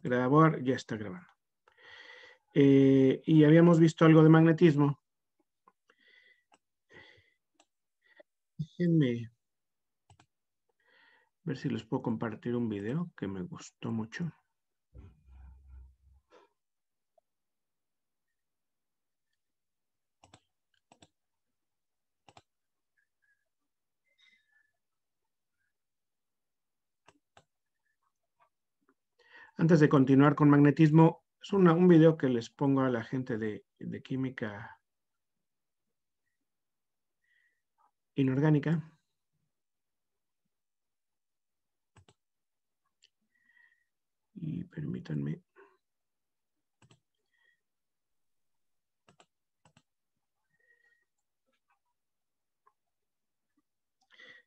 Grabar, ya está grabando. Y habíamos visto algo de magnetismo. Déjenme ver si les puedo compartir un video que me gustó mucho. Antes de continuar con magnetismo, es un video que les pongo a la gente de química inorgánica. Y permítanme.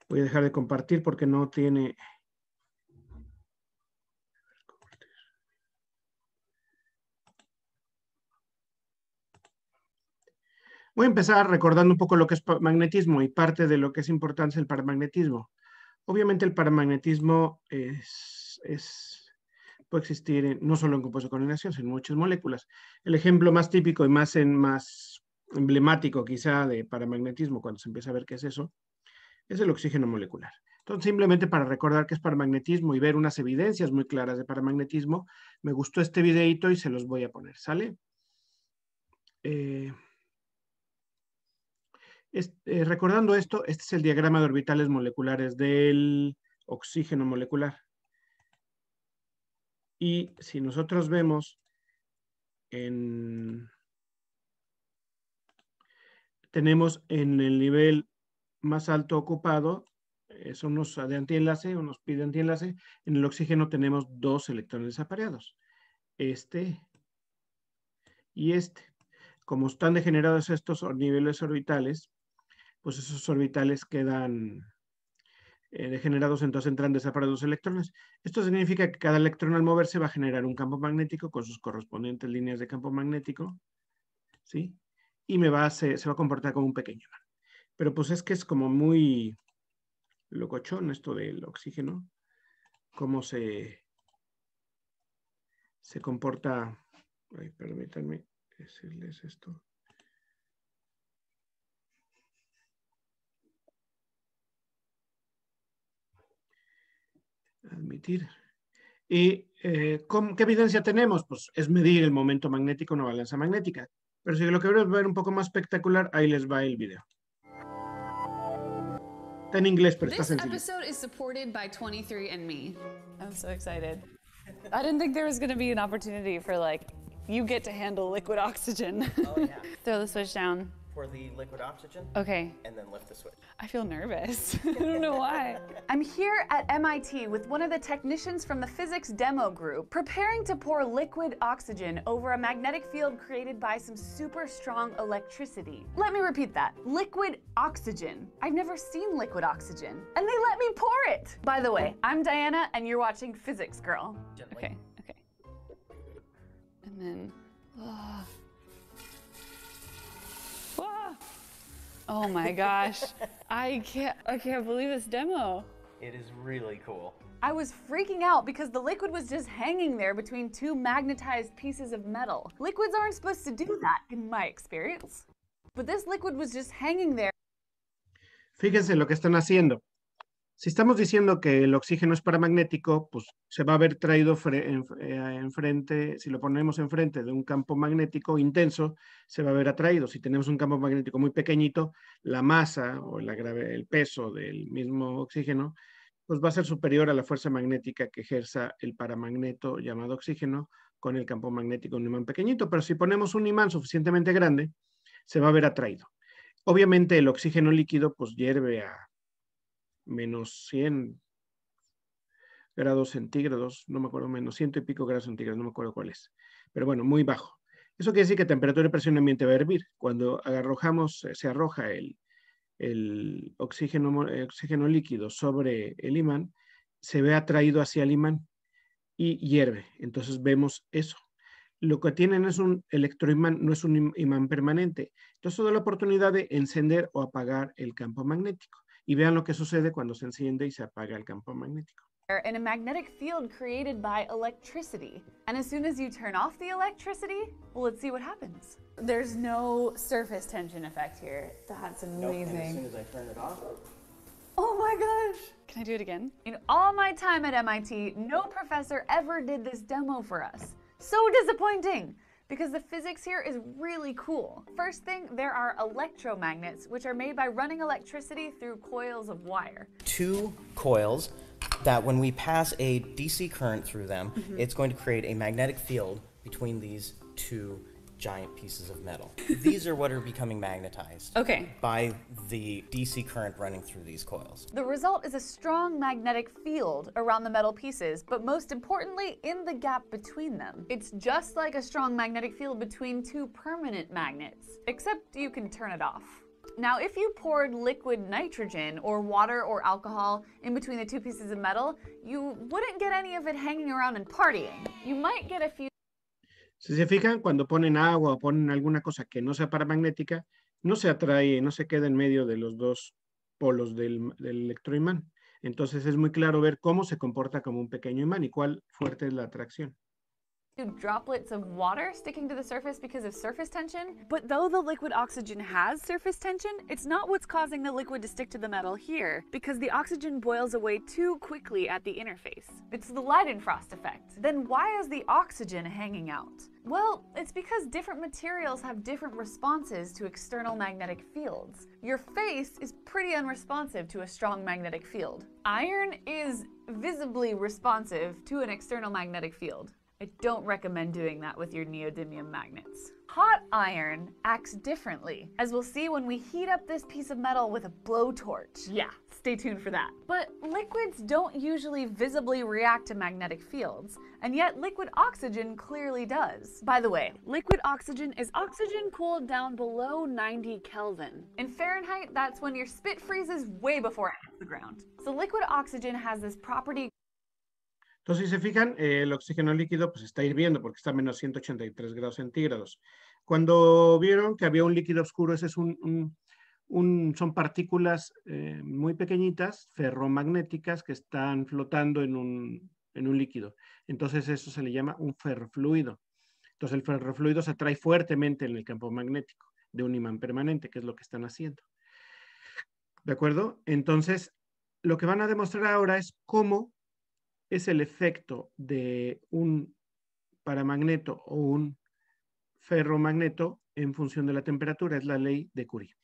Voy a dejar de compartir porque no tiene... Voy a empezar recordando un poco lo que es magnetismo y parte de lo que es importante el paramagnetismo. Obviamente el paramagnetismo puede existir no solo en compuestos de coordinación, sino en muchas moléculas. El ejemplo más típico y más emblemático quizá de paramagnetismo, cuando se empieza a ver qué es eso, es el oxígeno molecular. Entonces, simplemente para recordar qué es paramagnetismo y ver unas evidencias muy claras de paramagnetismo, me gustó este videito y se los voy a poner, ¿sale? Recordando esto, este es el diagrama de orbitales moleculares del oxígeno molecular. Y si nosotros vemos tenemos en el nivel más alto ocupado, son unos de antienlace, unos pi de antienlace. En el oxígeno tenemos 2 electrones apareados, este y este. Como están degenerados estos niveles orbitales, pues esos orbitales quedan degenerados, entonces entran desaparecidos electrones. Esto significa que cada electrón al moverse va a generar un campo magnético con sus correspondientes líneas de campo magnético, ¿sí? Y se va a comportar como un pequeño imán. Pero pues es que es como muy locochón esto del oxígeno, cómo se comporta. Ay, permítanme decirles esto. Admitir. ¿Y qué evidencia tenemos? Pues es medir el momento magnético en una balanza magnética. Pero si lo queremos ver un poco más espectacular, ahí les va el video. Está en inglés, pero está sencillo. This episode is supported by 23andMe. I'm so excited. I didn't think there was going to be an opportunity for, like, you get to handle liquid oxygen. Oh, yeah. Throw the switch down. For the liquid oxygen. Okay. And then lift the switch. I feel nervous. I don't know why. I'm here at MIT with one of the technicians from the physics demo group, preparing to pour liquid oxygen over a magnetic field created by some super strong electricity. Let me repeat that. Liquid oxygen. I've never seen liquid oxygen. And they let me pour it. By the way, I'm Diana and you're watching Physics Girl. Gently. Okay. And then, oh my gosh. I can't believe this demo. It is really cool. I was freaking out because the liquid was just hanging there between 2 magnetized pieces of metal. Liquids aren't supposed to do that, in my experience. But this liquid was just hanging there. Fíjense lo que están haciendo. Si estamos diciendo que el oxígeno es paramagnético, pues se va a ver traído enfrente, si lo ponemos enfrente de un campo magnético intenso, se va a ver atraído. Si tenemos un campo magnético muy pequeñito, la masa o el peso del mismo oxígeno, pues va a ser superior a la fuerza magnética que ejerza el paramagneto llamado oxígeno con el campo magnético de un imán pequeñito. Pero si ponemos un imán suficientemente grande, se va a ver atraído. Obviamente el oxígeno líquido pues hierve a menos 100 grados centígrados, no me acuerdo, menos 100 y pico grados centígrados, no me acuerdo cuál es, pero bueno, muy bajo. Eso quiere decir que temperatura y presión ambiente va a hervir. Cuando se arroja el oxígeno líquido sobre el imán, se ve atraído hacia el imán y hierve. Entonces vemos eso. Lo que tienen es un electroimán, no es un imán permanente. Entonces da la oportunidad de encender o apagar el campo magnético. Y vean lo que sucede cuando se enciende y se apaga el campo magnético. in a magnetic field created by electricity. And as soon as you turn off the electricity, well, let's see what happens. There's no surface tension effect here. That's amazing. And as soon as I turn it off, oh my gosh. Can I do it again? In all my time at MIT, no professor ever did this demo for us. So disappointing, because the physics here is really cool. First thing, there are electromagnets, which are made by running electricity through coils of wire. 2 coils that when we pass a DC current through them, it's going to create a magnetic field between these 2 giant pieces of metal. These are what are becoming magnetized by the DC current running through these coils. The result is a strong magnetic field around the metal pieces, but most importantly, in the gap between them. It's just like a strong magnetic field between 2 permanent magnets, except you can turn it off. Now, if you poured liquid nitrogen or water or alcohol in between the 2 pieces of metal, you wouldn't get any of it hanging around and partying. You might get a few. Si se fijan, cuando ponen agua o ponen alguna cosa que no sea paramagnética, no se atrae, no se queda en medio de los 2 polos del electroimán. Entonces es muy claro ver cómo se comporta como un pequeño imán y cuál fuerte es la atracción. Droplets of water sticking to the surface because of surface tension. But though the liquid oxygen has surface tension, it's not what's causing the liquid to stick to the metal here, because the oxygen boils away too quickly at the interface. It's the Leidenfrost effect. Then why is the oxygen hanging out? Well, it's because different materials have different responses to external magnetic fields. Your face is pretty unresponsive to a strong magnetic field. Iron is visibly responsive to an external magnetic field. I don't recommend doing that with your neodymium magnets. Hot iron acts differently, as we'll see when we heat up this piece of metal with a blowtorch. Yeah, stay tuned for that. But liquids don't usually visibly react to magnetic fields, and yet liquid oxygen clearly does. By the way, liquid oxygen is oxygen cooled down below 90 Kelvin. In Fahrenheit, that's when your spit freezes way before it hits the ground. So liquid oxygen has this property. Entonces, si se fijan, el oxígeno líquido pues está hirviendo porque está a menos 183 grados centígrados. Cuando vieron que había un líquido oscuro, ese es son partículas muy pequeñitas, ferromagnéticas, que están flotando en un líquido. Entonces, eso se le llama un ferrofluido. Entonces, el ferrofluido se atrae fuertemente en el campo magnético de un imán permanente, que es lo que están haciendo. ¿De acuerdo? Entonces, lo que van a demostrar ahora es cómo es el efecto de un paramagneto o un ferromagneto en función de la temperatura. Es la ley de Curie.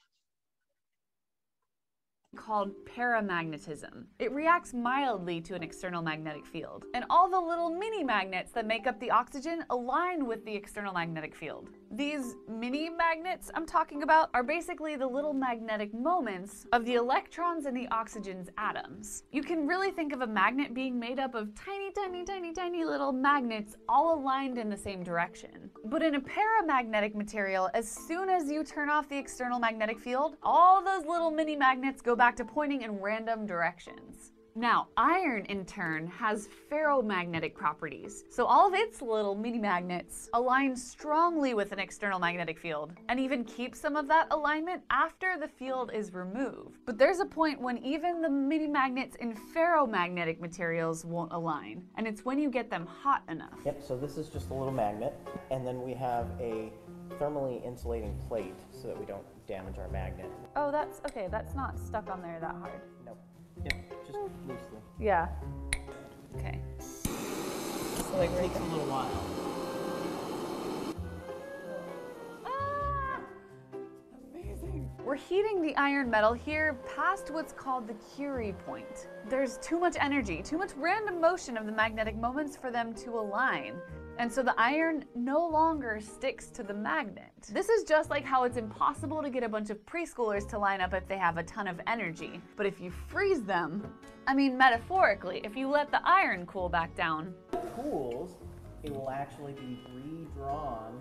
Called paramagnetism. It reacts mildly to an external magnetic field, and all the little mini magnets that make up the oxygen align with the external magnetic field. These mini magnets I'm talking about are basically the little magnetic moments of the electrons in the oxygen's atoms. You can really think of a magnet being made up of tiny, tiny, tiny, tiny little magnets all aligned in the same direction. But in a paramagnetic material, as soon as you turn off the external magnetic field, all those little mini magnets go back to pointing in random directions. Now, iron, in turn, has ferromagnetic properties, so all of its little mini magnets align strongly with an external magnetic field, and even keep some of that alignment after the field is removed. But there's a point when even the mini magnets in ferromagnetic materials won't align, and it's when you get them hot enough. Yep, so this is just a little magnet, and then we have a thermally insulating plate so that we don't damage our magnet. Oh, that's okay, that's not stuck on there that hard. Nope. Yep, just loosely. Yeah. Okay. So like It takes a little while. Ah! Amazing. We're heating the iron metal here past what's called the Curie point. There's too much energy, too much random motion of the magnetic moments for them to align. And so the iron no longer sticks to the magnet. This is just like how it's impossible to get a bunch of preschoolers to line up if they have a ton of energy. But if you freeze them, I mean metaphorically, if you let the iron cool back down. If it cools, it will actually be redrawn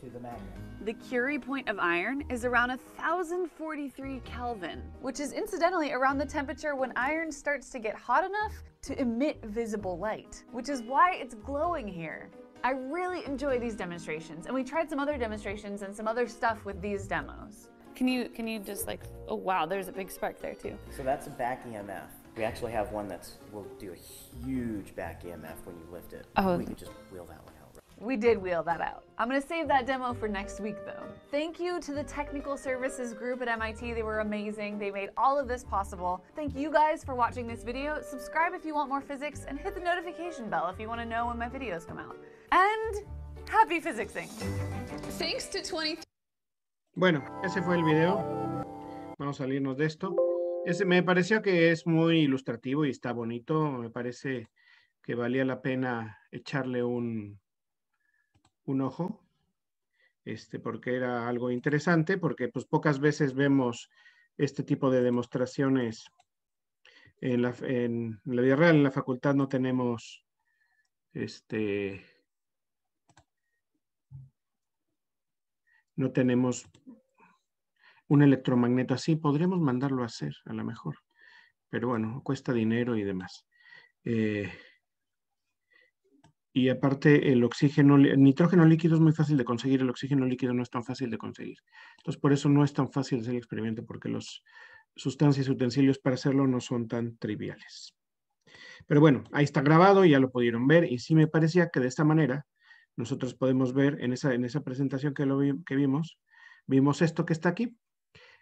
to the magnet. The Curie point of iron is around 1043 Kelvin, which is incidentally around the temperature when iron starts to get hot enough to emit visible light, which is why it's glowing here. I really enjoy these demonstrations, and we tried some other demonstrations and some other stuff with these demos. Can you just like, oh wow, there's a big spark there too. So that's a back EMF. We actually have one will do a huge back EMF when you lift it. Oh. We could just wheel that one out. We did wheel that out. I'm gonna save that demo for next week though. Thank you to the technical services group at MIT. They were amazing. They made all of this possible. Thank you guys for watching this video. Subscribe if you want more physics and hit the notification bell if you want to know when my videos come out. And happy physicsing. Thanks to 23. Bueno, ese fue el video. Vamos a salirnos de esto. Me pareció que es muy ilustrativo y está bonito. Me parece que valía la pena echarle un ojo, porque era algo interesante, porque pues pocas veces vemos este tipo de demostraciones en la vida real. En la facultad no tenemos no tenemos un electromagneto así. Podríamos mandarlo a hacer, a lo mejor. Pero bueno, cuesta dinero y demás. Y aparte, el nitrógeno líquido es muy fácil de conseguir. El oxígeno líquido no es tan fácil de conseguir. Entonces, por eso no es tan fácil hacer el experimento, porque las sustancias y utensilios para hacerlo no son tan triviales. Pero bueno, ahí está grabado y ya lo pudieron ver. Y sí me parecía que de esta manera nosotros podemos ver en esa presentación que vimos esto que está aquí,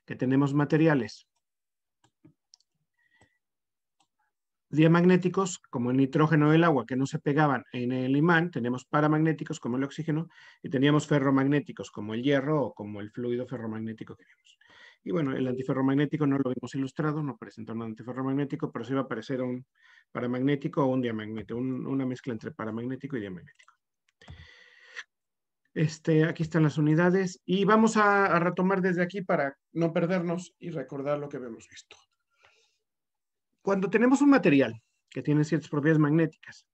que tenemos materiales diamagnéticos, como el nitrógeno o el agua, que no se pegaban en el imán. Tenemos paramagnéticos, como el oxígeno, y teníamos ferromagnéticos, como el hierro o como el fluido ferromagnético que vimos. Y bueno, el antiferromagnético no lo vimos ilustrado, no presenta un antiferromagnético, pero sí va a aparecer un paramagnético o un diamagnético, una mezcla entre paramagnético y diamagnético. Aquí están las unidades y vamos a retomar desde aquí para no perdernos y recordar lo que hemos visto. Cuando tenemos un material que tiene ciertas propiedades magnéticas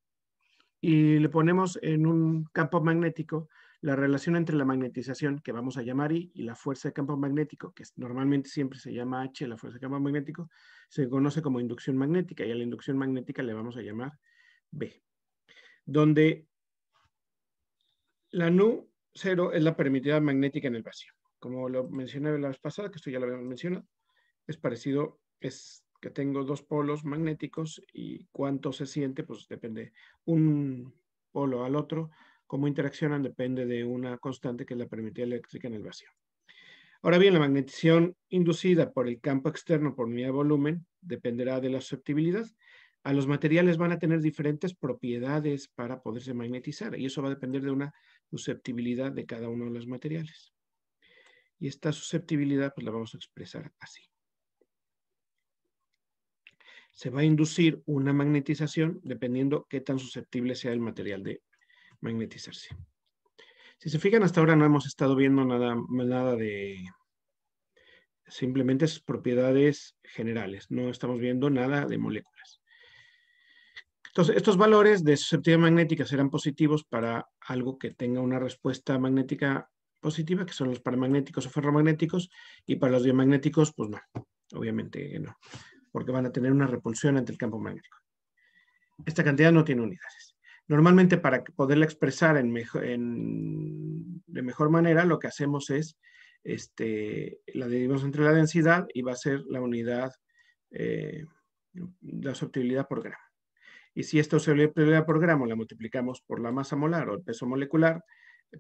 y le ponemos en un campo magnético, la relación entre la magnetización, que vamos a llamar I, y la fuerza de campo magnético, que normalmente siempre se llama H, la fuerza de campo magnético, se conoce como inducción magnética, y a la inducción magnética le vamos a llamar B, donde la Nu0 es la permitividad magnética en el vacío. Como lo mencioné la vez pasada, que esto ya lo habíamos mencionado, es parecido, es que tengo dos polos magnéticos y cuánto se siente, pues depende un polo al otro. Cómo interaccionan depende de una constante que es la permitividad eléctrica en el vacío. Ahora bien, la magnetización inducida por el campo externo por unidad de volumen dependerá de la susceptibilidad. A los materiales van a tener diferentes propiedades para poderse magnetizar y eso va a depender de una susceptibilidad de cada uno de los materiales. Y esta susceptibilidad pues la vamos a expresar así. Se va a inducir una magnetización dependiendo qué tan susceptible sea el material de magnetizarse. Si se fijan, hasta ahora no hemos estado viendo nada de simplemente sus propiedades generales. No estamos viendo nada de moléculas. Entonces, estos valores de susceptibilidad magnética serán positivos para algo que tenga una respuesta magnética positiva, que son los paramagnéticos o ferromagnéticos, y para los diamagnéticos, pues no, obviamente no, porque van a tener una repulsión ante el campo magnético. Esta cantidad no tiene unidades. Normalmente, para poderla expresar de mejor manera, lo que hacemos es, la dividimos entre la densidad y va a ser la unidad de la susceptibilidad por gramo. Y si esta susceptibilidad por gramo la multiplicamos por la masa molar o el peso molecular,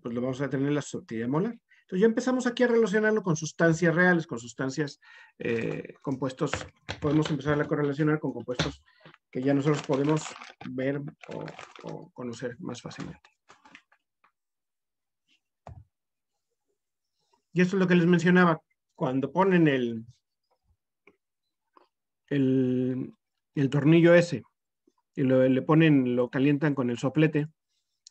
pues lo vamos a tener la susceptibilidad molar. Entonces ya empezamos aquí a relacionarlo con sustancias reales, con sustancias compuestos. Podemos empezar a correlacionar con compuestos que ya nosotros podemos ver o conocer más fácilmente. Y esto es lo que les mencionaba. Cuando ponen el tornillo ese y lo calientan con el soplete,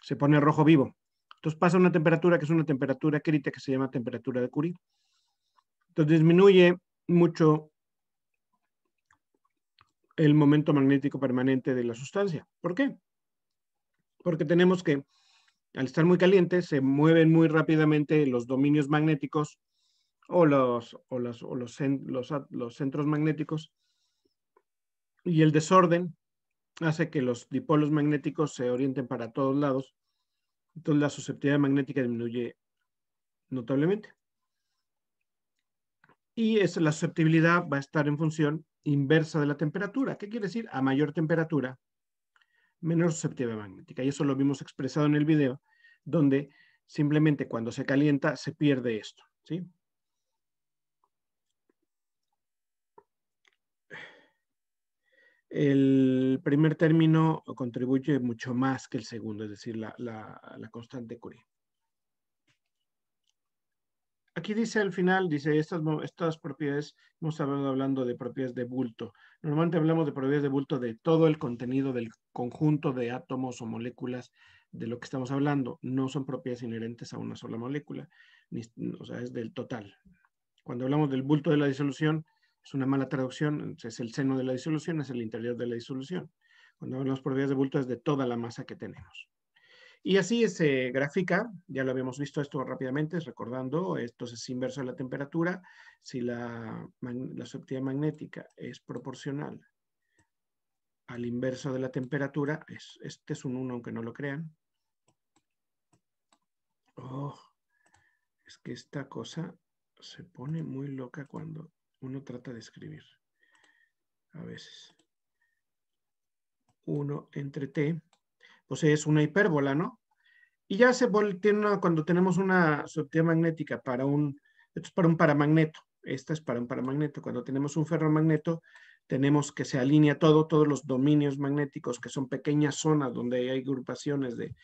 se pone rojo vivo. Entonces pasa una temperatura que es una temperatura crítica que se llama temperatura de Curie. Entonces disminuye mucho el momento magnético permanente de la sustancia. ¿Por qué? Porque tenemos que, al estar muy caliente, se mueven muy rápidamente los dominios magnéticos o los centros magnéticos, y el desorden hace que los dipolos magnéticos se orienten para todos lados. Entonces la susceptibilidad magnética disminuye notablemente. Y la susceptibilidad va a estar en función inversa de la temperatura. ¿Qué quiere decir? A mayor temperatura, menor susceptibilidad magnética. Y eso lo vimos expresado en el video, donde simplemente cuando se calienta se pierde esto, ¿sí? El primer término contribuye mucho más que el segundo, es decir, la constante Curie. Aquí dice al final, dice, estas propiedades, hemos estado hablando de propiedades de bulto. Normalmente hablamos de propiedades de bulto de todo el contenido del conjunto de átomos o moléculas de lo que estamos hablando. No son propiedades inherentes a una sola molécula, o sea, es del total. Cuando hablamos del bulto de la disolución, es una mala traducción, es el seno de la disolución, es el interior de la disolución. Cuando hablamos de propiedades de bulto es de toda la masa que tenemos. Y así se grafica, ya lo habíamos visto esto rápidamente, recordando, esto es inverso de la temperatura. Si la susceptibilidad magnética es proporcional al inverso de la temperatura, este es un 1 aunque no lo crean. Oh, es que esta cosa se pone muy loca cuando uno trata de escribir. A veces. 1 entre t, pues es una hipérbola, ¿no? Y ya se tiene cuando tenemos una susceptibilidad magnética para esto es para un paramagneto, esta es para un paramagneto. Cuando tenemos un ferromagneto, tenemos que se alinea todos los dominios magnéticos, que son pequeñas zonas donde hay agrupaciones de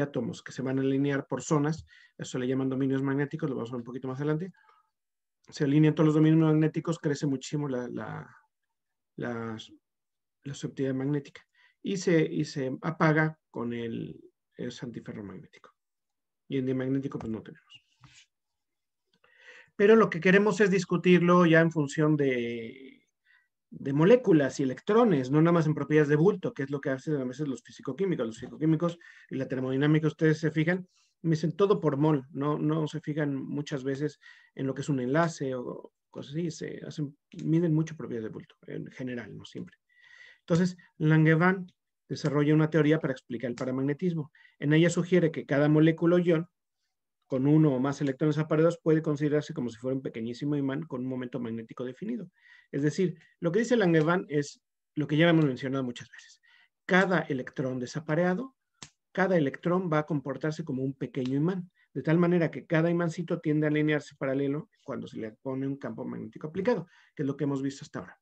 átomos que se van a alinear por zonas, eso le llaman dominios magnéticos, lo vamos a ver un poquito más adelante. Se alinean todos los dominios magnéticos, crece muchísimo la susceptibilidad magnética y se apaga con es antiferromagnético. Y en dimagnético pues no tenemos. Pero lo que queremos es discutirlo ya en función de moléculas y electrones, no nada más en propiedades de bulto, que es lo que hacen a veces los fisicoquímicos. Los fisicoquímicos y la termodinámica, ustedes se fijan, me dicen todo por mol, no se fijan muchas veces en lo que es un enlace o cosas así, miden mucho propiedades de bulto, en general, no siempre. Entonces, Langevin desarrolla una teoría para explicar el paramagnetismo. En ella sugiere que cada molécula o ion con uno o más electrones apareados puede considerarse como si fuera un pequeñísimo imán con un momento magnético definido. Es decir, lo que dice Langevin es lo que ya hemos mencionado muchas veces. Cada electrón desapareado, cada electrón va a comportarse como un pequeño imán, de tal manera que cada imancito tiende a alinearse paralelo cuando se le pone un campo magnético aplicado, que es lo que hemos visto hasta ahora.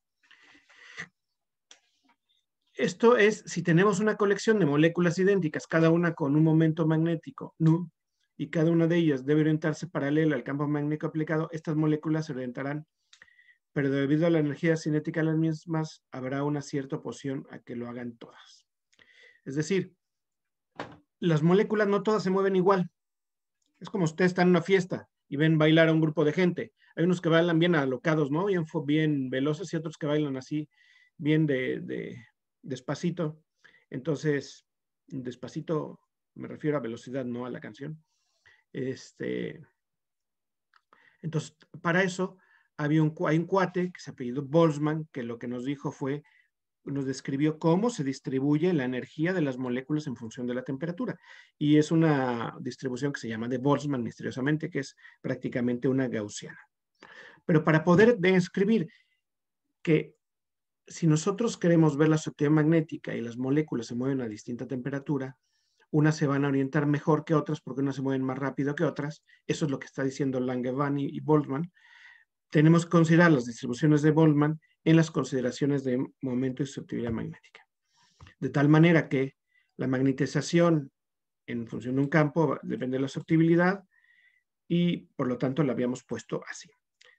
Esto es, si tenemos una colección de moléculas idénticas, cada una con un momento magnético nu, y cada una de ellas debe orientarse paralela al campo magnético aplicado, estas moléculas se orientarán, pero debido a la energía cinética de las mismas, habrá una cierta oposición a que lo hagan todas. Es decir, las moléculas no todas se mueven igual. Es como ustedes están en una fiesta y ven bailar a un grupo de gente. Hay unos que bailan bien alocados, ¿no? Bien veloces y otros que bailan así, bien despacito. Entonces, despacito me refiero a velocidad, no a la canción. Entonces, para eso hay un cuate que se apellidó Boltzmann, que lo que nos dijo nos describió cómo se distribuye la energía de las moléculas en función de la temperatura. Y es una distribución que se llama de Boltzmann, misteriosamente, que es prácticamente una gaussiana. Pero para poder describir que si nosotros queremos ver la susceptibilidad magnética y las moléculas se mueven a distinta temperatura, unas se van a orientar mejor que otras porque unas se mueven más rápido que otras. Eso es lo que está diciendo Langevin y Boltzmann. Tenemos que considerar las distribuciones de Boltzmann en las consideraciones de momento y susceptibilidad magnética. De tal manera que la magnetización en función de un campo depende de la susceptibilidad y por lo tanto la habíamos puesto así.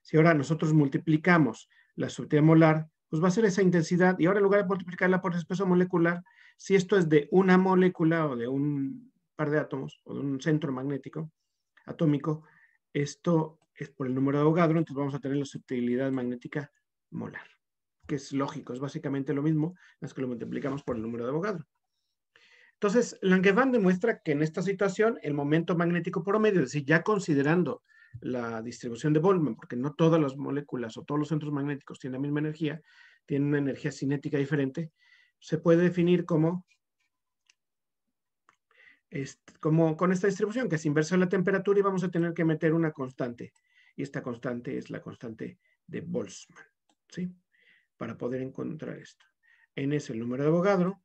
Si ahora nosotros multiplicamos la susceptibilidad molar, pues va a ser esa intensidad y ahora en lugar de multiplicarla por el espeso molecular, si esto es de una molécula o de un par de átomos o de un centro magnético atómico, esto es por el número de Avogadro, entonces vamos a tener la susceptibilidad magnética molar, que es lógico, es básicamente lo mismo, es que lo multiplicamos por el número de Avogadro. Entonces, Langevin demuestra que en esta situación el momento magnético promedio, es decir, ya considerando la distribución de Boltzmann, porque no todas las moléculas o todos los centros magnéticos tienen la misma energía, tienen una energía cinética diferente, se puede definir como con esta distribución, que es inversa a la temperatura y vamos a tener que meter una constante. Y esta constante es la constante de Boltzmann, ¿sí? para poder encontrar esto. N es el número de Avogadro,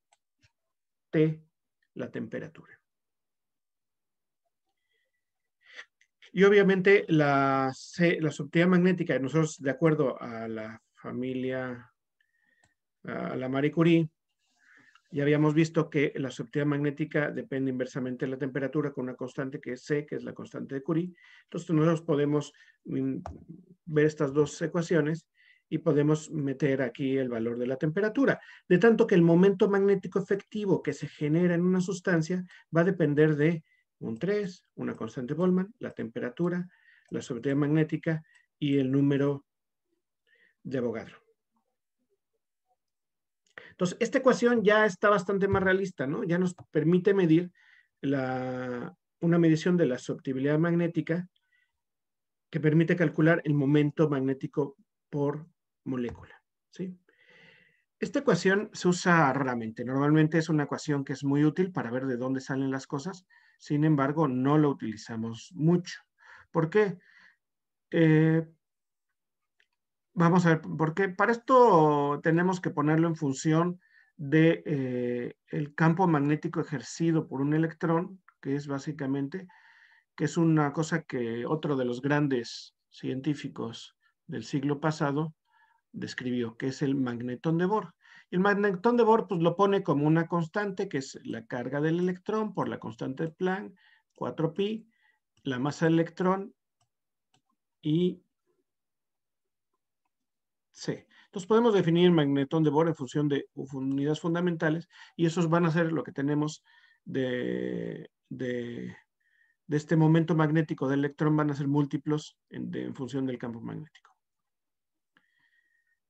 T la temperatura. Y obviamente la subtilidad magnética, nosotros de acuerdo a la familia, a la Marie Curie, ya habíamos visto que la subtilidad magnética depende inversamente de la temperatura con una constante que es C, que es la constante de Curie. Entonces nosotros podemos ver estas dos ecuaciones y podemos meter aquí el valor de la temperatura. De tanto que el momento magnético efectivo que se genera en una sustancia va a depender de un 3, una constante de Boltzmann, la temperatura, la subtilidad magnética y el número de Avogadro. Entonces, esta ecuación ya está bastante más realista, ¿no? Ya nos permite medir una medición de la subtilidad magnética que permite calcular el momento magnético por molécula, ¿sí? Esta ecuación se usa raramente. Normalmente es una ecuación que es muy útil para ver de dónde salen las cosas. Sin embargo, no la utilizamos mucho. ¿Por qué? Vamos a ver, porque para esto tenemos que ponerlo en función de el campo magnético ejercido por un electrón, que es básicamente, que es una cosa que otro de los grandes científicos del siglo pasado describió, que es el magnetón de Bohr. Y el magnetón de Bohr pues lo pone como una constante, que es la carga del electrón por la constante de Planck, 4pi, la masa del electrón y C. Entonces podemos definir el magnetón de Bohr en función de unidades fundamentales y esos van a ser lo que tenemos de este momento magnético del electrón, van a ser múltiplos en función del campo magnético.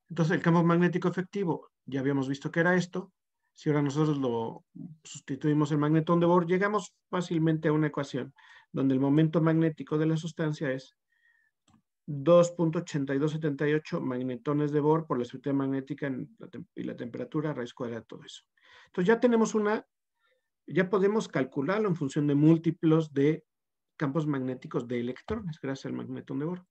Entonces el campo magnético efectivo, ya habíamos visto que era esto. Si ahora nosotros lo sustituimos el magnetón de Bohr, llegamos fácilmente a una ecuación donde el momento magnético de la sustancia es 2.8278 magnetones de Bohr por la subtilidad magnética y la temperatura, raíz cuadrada de todo eso. Entonces ya tenemos ya podemos calcularlo en función de múltiplos de campos magnéticos de electrones, gracias al magnetón de Bohr.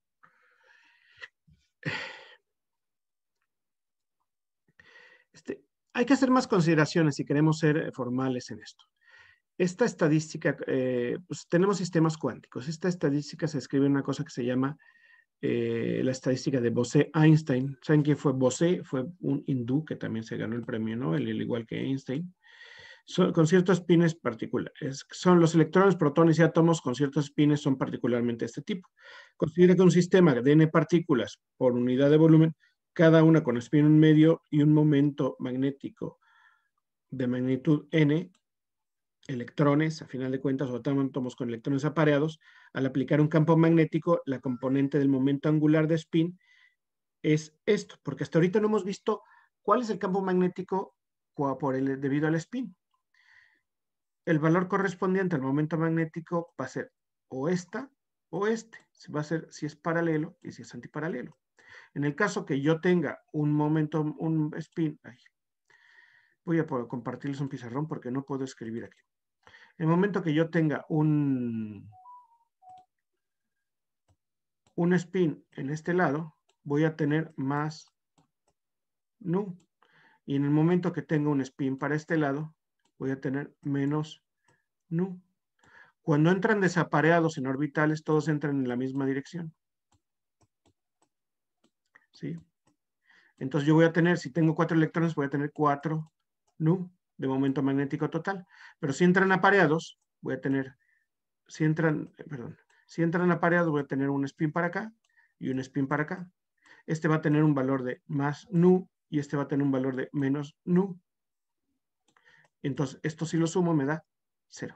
Hay que hacer más consideraciones si queremos ser formales en esto. Esta estadística, pues tenemos sistemas cuánticos. Esta estadística se escribe en una cosa que se llama la estadística de Bose-Einstein. ¿Saben quién fue Bose? Fue un hindú que también se ganó el premio Nobel, al igual que Einstein. Con ciertos spines particulares. Son los electrones, protones y átomos con ciertos spines son particularmente este tipo. Considera que un sistema de n partículas por unidad de volumen, cada una con spin en medio y un momento magnético de magnitud n, electrones, a final de cuentas, o átomos con electrones apareados, al aplicar un campo magnético, la componente del momento angular de spin es esto, porque hasta ahorita no hemos visto cuál es el campo magnético debido al spin. El valor correspondiente al momento magnético va a ser o esta o este. Va a ser si es paralelo y si es antiparalelo. En el caso que yo tenga un momento, un spin, voy a compartirles un pizarrón porque no puedo escribir aquí. En el momento que yo tenga un spin en este lado, voy a tener más nu. Y en el momento que tenga un spin para este lado, voy a tener menos nu. Cuando entran desapareados en orbitales, todos entran en la misma dirección. ¿Sí? Entonces yo voy a tener, si tengo 4 electrones, voy a tener 4 nu de momento magnético total. Pero si entran apareados, voy a tener, si entran apareados, voy a tener un spin para acá y un spin para acá. Este va a tener un valor de más nu y este va a tener un valor de menos nu. Entonces, esto si lo sumo me da 0.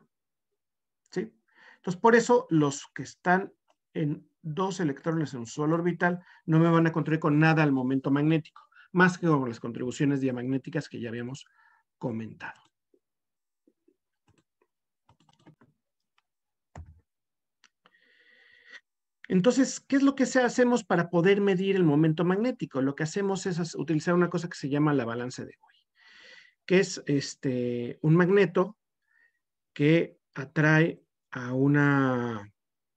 ¿Sí? Entonces, por eso los que están en 2 electrones en un solo orbital no me van a contribuir con nada al momento magnético, más que con las contribuciones diamagnéticas que ya habíamos comentado. Entonces, ¿qué es lo que hacemos para poder medir el momento magnético? Lo que hacemos es utilizar una cosa que se llama la balanza de Wey, que es un magneto que atrae a una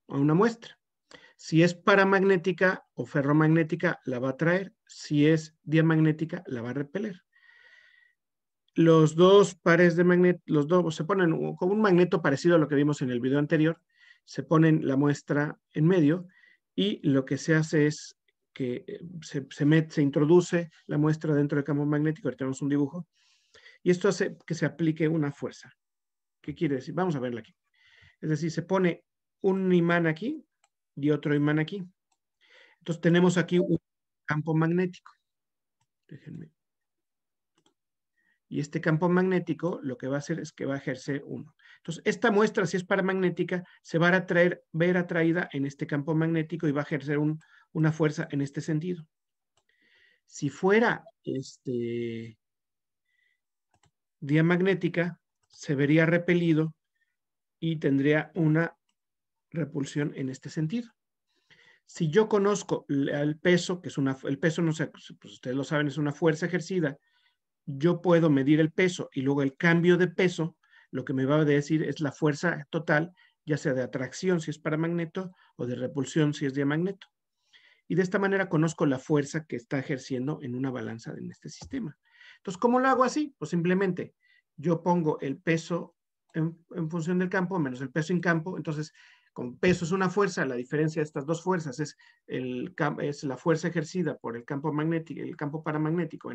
muestra. Si es paramagnética o ferromagnética, la va a atraer. Si es diamagnética, la va a repeler. Los dos pares de magnetos, los dos se ponen como un magneto parecido a lo que vimos en el video anterior. Se ponen la muestra en medio y lo que se hace es que se introduce la muestra dentro del campo magnético. Ahorita tenemos un dibujo. Y esto hace que se aplique una fuerza. ¿Qué quiere decir? Vamos a verla aquí. Es decir, se pone un imán aquí y otro imán aquí. Entonces tenemos aquí un campo magnético. Déjenme. Y este campo magnético lo que va a hacer es que va a ejercer uno. Entonces, esta muestra, si es paramagnética, se va a ver atraída en este campo magnético y va a ejercer una fuerza en este sentido. Si fuera diamagnética, se vería repelido y tendría una repulsión en este sentido. Si yo conozco el peso, que es el peso, no sé, pues ustedes lo saben, es una fuerza ejercida, yo puedo medir el peso y luego el cambio de peso, lo que me va a decir es la fuerza total, ya sea de atracción si es paramagneto o de repulsión si es diamagneto. Y de esta manera conozco la fuerza que está ejerciendo en una balanza en este sistema. Entonces, ¿cómo lo hago así? Pues simplemente yo pongo el peso en función del campo menos el peso en campo. Entonces, con peso es una fuerza, la diferencia de estas dos fuerzas es la fuerza ejercida por el campo magnético, el campo paramagnético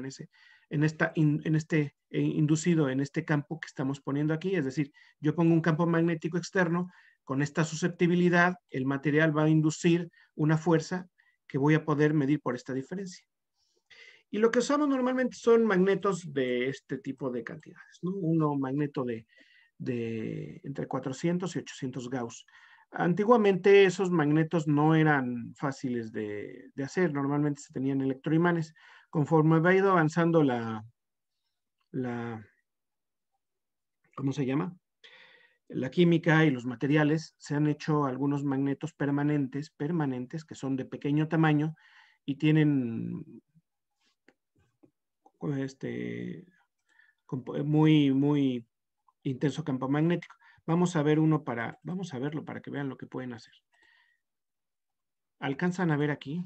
inducido en este campo que estamos poniendo aquí. Es decir, yo pongo un campo magnético externo, con esta susceptibilidad, el material va a inducir una fuerza que voy a poder medir por esta diferencia. Y lo que usamos normalmente son magnetos de este tipo de cantidades, ¿no? Uno magneto de entre 400 y 800 Gauss. Antiguamente esos magnetos no eran fáciles de hacer, normalmente se tenían electroimanes. Conforme va ido avanzando ¿cómo se llama? La química y los materiales, se han hecho algunos magnetos permanentes, que son de pequeño tamaño y tienen muy intenso campo magnético. Vamos a verlo para que vean lo que pueden hacer. ¿Alcanzan a ver aquí?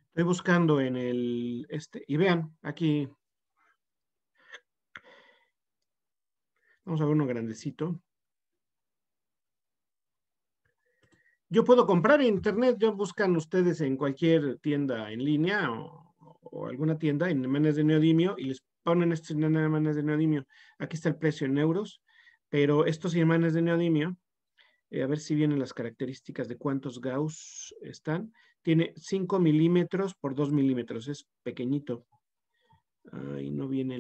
Estoy buscando en y vean, aquí. Vamos a ver uno grandecito. Yo puedo comprar en internet, buscan ustedes en cualquier tienda en línea o alguna tienda en imanes de neodimio y les ponen estos imanes de neodimio. Aquí está el precio en euros, pero estos imanes de neodimio, a ver si vienen las características de cuántos Gauss están. Tiene 5 milímetros por 2 milímetros, es pequeñito. Ahí no viene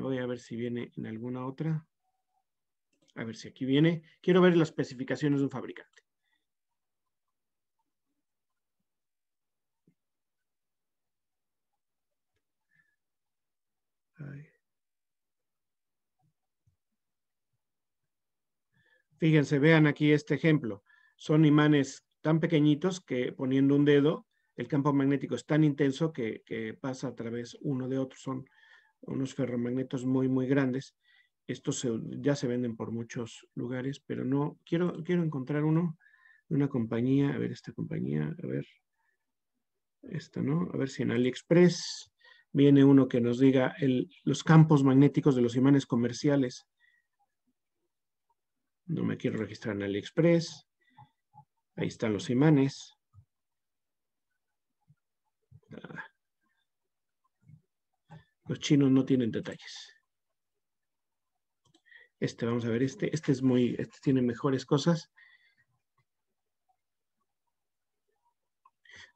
voy a ver si viene en alguna otra. A ver si aquí viene. Quiero ver las especificaciones de un fabricante. Ay. Fíjense, vean aquí este ejemplo. Son imanes tan pequeñitos que poniendo un dedo, el campo magnético es tan intenso que pasa a través uno de otro. Son unos ferromagnetos muy, muy grandes. Estos ya se venden por muchos lugares, pero no, quiero encontrar uno de una compañía, a ver esta compañía, a ver, esta, ¿no? A ver si en AliExpress viene uno que nos diga los campos magnéticos de los imanes comerciales. No me quiero registrar en AliExpress. Ahí están los imanes. Los chinos no tienen detalles. Vamos a ver, este tiene mejores cosas.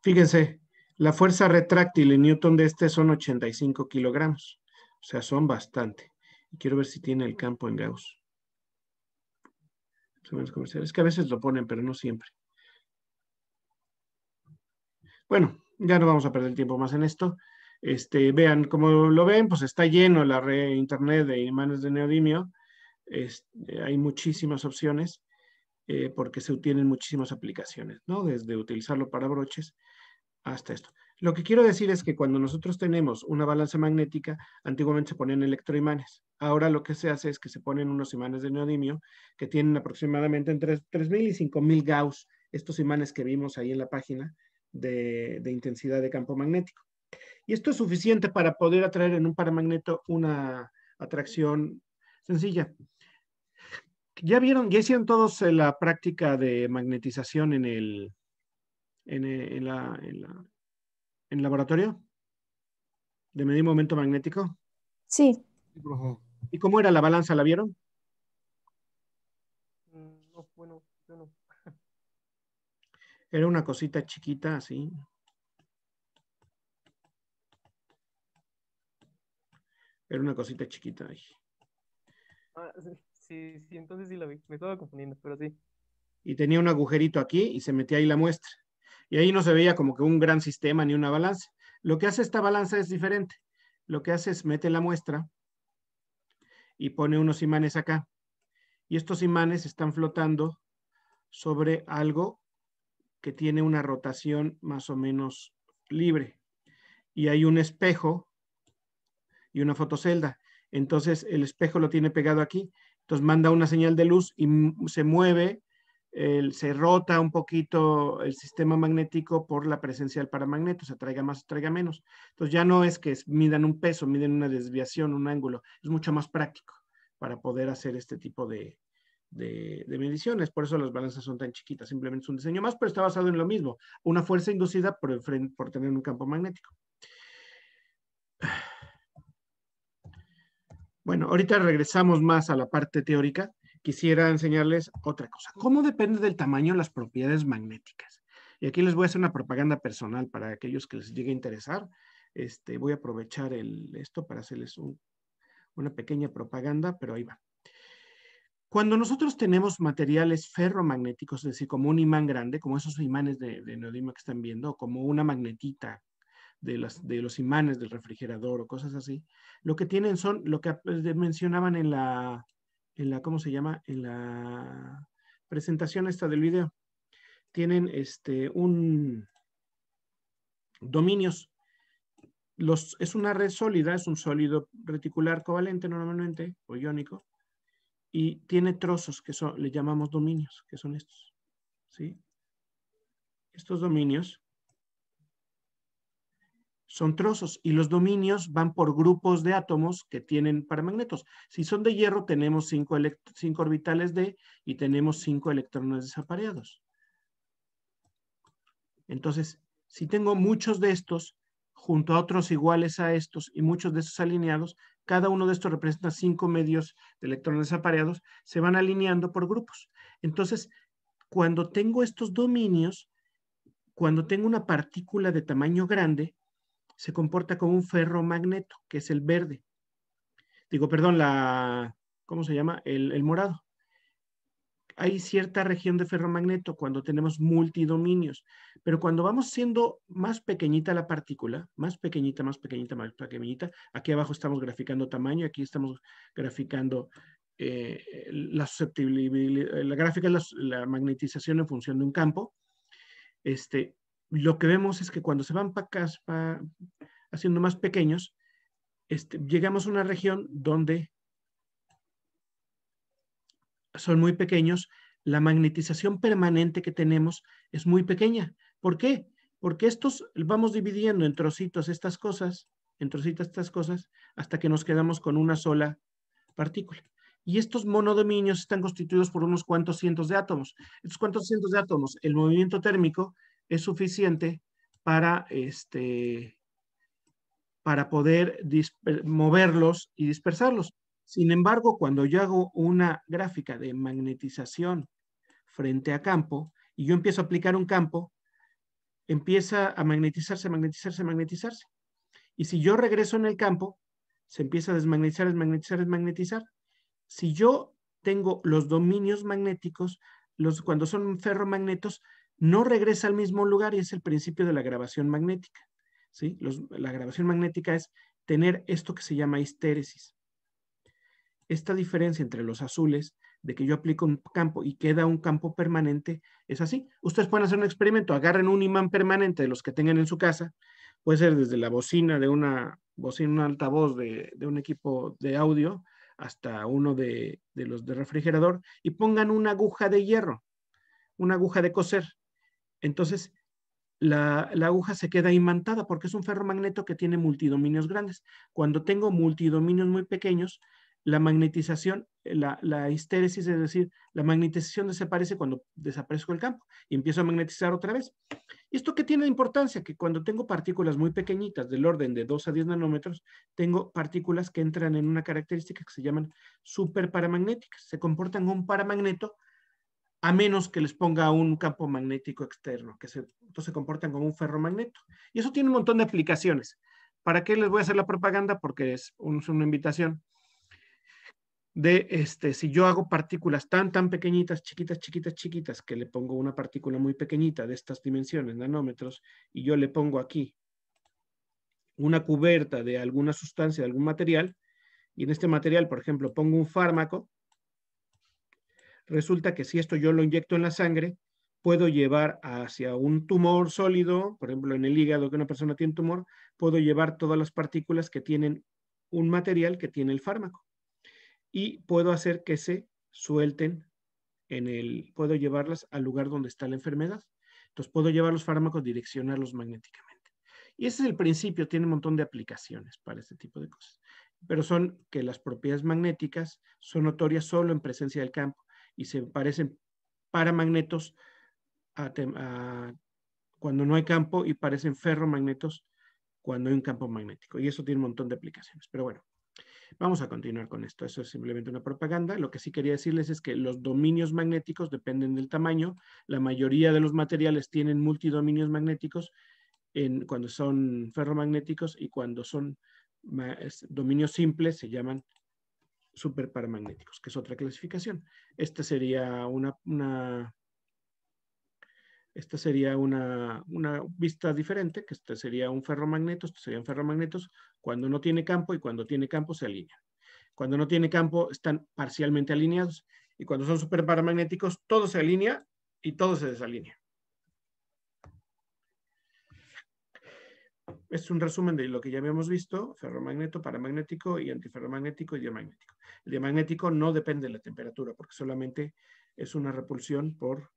Fíjense, la fuerza retráctil en Newton de son 85 kilogramos. O sea, son bastante. Y quiero ver si tiene el campo en Gauss. Es que a veces lo ponen, pero no siempre. Bueno, ya no vamos a perder tiempo más en esto. Vean, como lo ven, pues está lleno la red internet de imanes de neodimio. Hay muchísimas opciones. porque se tienen muchísimas aplicaciones, ¿no? Desde utilizarlo para broches hasta esto. Lo que quiero decir es que cuando nosotros tenemos una balanza magnética, antiguamente se ponían electroimanes. Ahora lo que se hace es que se ponen unos imanes de neodimio que tienen aproximadamente entre 3.000 y 5.000 Gauss, estos imanes que vimos ahí en la página de intensidad de campo magnético. Y esto es suficiente para poder atraer en un paramagneto una atracción sencilla. ¿Ya vieron, ya hicieron todos la práctica de magnetización en el laboratorio? ¿De medir momento magnético? Sí. ¿Y cómo era la balanza? ¿La vieron? No, bueno, yo no. Era una cosita chiquita así. Era una cosita chiquita ahí. Ah, sí, entonces sí la vi. Me estaba confundiendo, pero sí. Y tenía un agujerito aquí y se metía ahí la muestra. Y ahí no se veía como que un gran sistema ni una balanza. Lo que hace esta balanza es diferente. Lo que hace es mete la muestra y pone unos imanes acá. Y estos imanes están flotando sobre algo que tiene una rotación más o menos libre. Y hay un espejo y una fotocelda. Entonces el espejo lo tiene pegado aquí. Entonces manda una señal de luz y se mueve, se rota un poquito el sistema magnético por la presencia del paramagneto, se traiga más, se traiga menos. Entonces ya no es que midan un peso, miden una desviación, un ángulo. Es mucho más práctico para poder hacer este tipo de mediciones. Por eso las balanzas son tan chiquitas. Simplemente es un diseño más, pero está basado en lo mismo. Una fuerza inducida por tener un campo magnético. Bueno, ahorita regresamos más a la parte teórica. Quisiera enseñarles otra cosa. ¿Cómo depende del tamaño las propiedades magnéticas? Y aquí les voy a hacer una propaganda personal para aquellos que les llegue a interesar. Voy a aprovechar esto para hacerles una pequeña propaganda, pero ahí va. Cuando nosotros tenemos materiales ferromagnéticos, es decir, como un imán grande, como esos imanes de neodimio que están viendo, o como una magnetita de los imanes del refrigerador o cosas así, lo que tienen son lo que mencionaban en la, ¿cómo se llama? En la presentación esta del video. Tienen dominios. Es una red sólida, es un sólido reticular covalente normalmente, o iónico, y tiene trozos que le llamamos dominios, que son estos, ¿sí? Estos dominios son trozos y los dominios van por grupos de átomos que tienen paramagnetos. Si son de hierro, tenemos 5 orbitales D y tenemos 5 electrones desapareados. Entonces, si tengo muchos de estos junto a otros iguales a estos y muchos de estos alineados, cada uno de estos representa 5 medios de electrones desapareados, se van alineando por grupos. Entonces, cuando tengo estos dominios, cuando tengo una partícula de tamaño grande, se comporta como un ferromagneto, que es el verde. Digo, perdón, ¿cómo se llama? El morado. Hay cierta región de ferromagneto cuando tenemos multidominios, pero cuando vamos siendo más pequeñita la partícula, más pequeñita, más pequeñita, más pequeñita, aquí abajo estamos graficando tamaño, aquí estamos graficando la susceptibilidad, la gráfica es la magnetización en función de un campo. Lo que vemos es que cuando se van haciendo más pequeños, llegamos a una región donde son muy pequeños, la magnetización permanente que tenemos es muy pequeña. ¿Por qué? Porque estos vamos dividiendo en trocitos estas cosas, hasta que nos quedamos con una sola partícula. Y estos monodominios están constituidos por unos cuantos cientos de átomos. Estos cuantos cientos de átomos, el movimiento térmico es suficiente para poder moverlos y dispersarlos. Sin embargo, cuando yo hago una gráfica de magnetización frente a campo y yo empiezo a aplicar un campo, empieza a magnetizarse, magnetizarse, magnetizarse. Y si yo regreso en el campo, se empieza a desmagnetizar, desmagnetizar, desmagnetizar. Si yo tengo los dominios magnéticos, cuando son ferromagnetos, no regresa al mismo lugar y es el principio de la grabación magnética. ¿Sí? La grabación magnética es tener esto que se llama histéresis. Esta diferencia entre los azules de que yo aplico un campo y queda un campo permanente, es así. Ustedes pueden hacer un experimento, agarren un imán permanente de los que tengan en su casa, puede ser desde la bocina de una bocina, un altavoz de un equipo de audio, hasta uno de los de refrigerador, y pongan una aguja de hierro, una aguja de coser. Entonces, la aguja se queda imantada porque es un ferromagneto que tiene multidominios grandes. Cuando tengo multidominios muy pequeños, la magnetización, la histéresis, es decir, la magnetización desaparece cuando desaparezco el campo y empiezo a magnetizar otra vez. ¿Y esto qué tiene de importancia? Que cuando tengo partículas muy pequeñitas, del orden de 2 a 10 nanómetros, tengo partículas que entran en una característica que se llaman superparamagnéticas. Se comportan como un paramagneto, a menos que les ponga un campo magnético externo, entonces se comportan como un ferromagneto. Y eso tiene un montón de aplicaciones. ¿Para qué les voy a hacer la propaganda? Porque es una invitación de, si yo hago partículas tan pequeñitas, chiquitas, que le pongo una partícula muy pequeñita de estas dimensiones, nanómetros, y yo le pongo aquí una cubierta de alguna sustancia, de algún material, y en este material, por ejemplo, pongo un fármaco, resulta que si esto yo lo inyecto en la sangre, puedo llevar hacia un tumor sólido, por ejemplo, en el hígado que una persona tiene tumor, puedo llevar todas las partículas que tienen un material que tiene el fármaco. Y puedo hacer que se suelten puedo llevarlas al lugar donde está la enfermedad. Entonces puedo llevar los fármacos, direccionarlos magnéticamente. Y ese es el principio, tiene un montón de aplicaciones para este tipo de cosas. Pero son que las propiedades magnéticas son notorias solo en presencia del campo y se parecen paramagnetos cuando no hay campo y parecen ferromagnetos cuando hay un campo magnético. Y eso tiene un montón de aplicaciones. Pero bueno, vamos a continuar con esto. Eso es simplemente una propaganda. Lo que sí quería decirles es que los dominios magnéticos dependen del tamaño. La mayoría de los materiales tienen multidominios magnéticos cuando son ferromagnéticos, y cuando son dominios simples se llaman superparamagnéticos, que es otra clasificación. Esta sería una vista diferente, que este sería un ferromagneto, estos serían ferromagnetos cuando no tiene campo, y cuando tiene campo se alinean. Cuando no tiene campo están parcialmente alineados, y cuando son superparamagnéticos todo se alinea y todo se desalinea. Es un resumen de lo que ya habíamos visto: ferromagneto, paramagnético y antiferromagnético y diamagnético. El diamagnético no depende de la temperatura, porque solamente es una repulsión por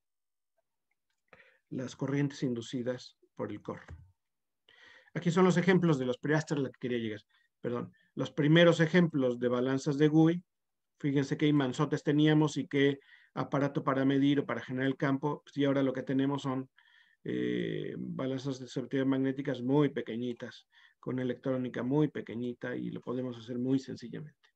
las corrientes inducidas por el core. Aquí son los ejemplos de los primeros, a la que quería llegar, perdón, los primeros ejemplos de balanzas de GUI. Fíjense qué imanzotes teníamos y qué aparato para medir o para generar el campo, y ahora lo que tenemos son balanzas de susceptibilidad magnéticas muy pequeñitas, con electrónica muy pequeñita, y lo podemos hacer muy sencillamente.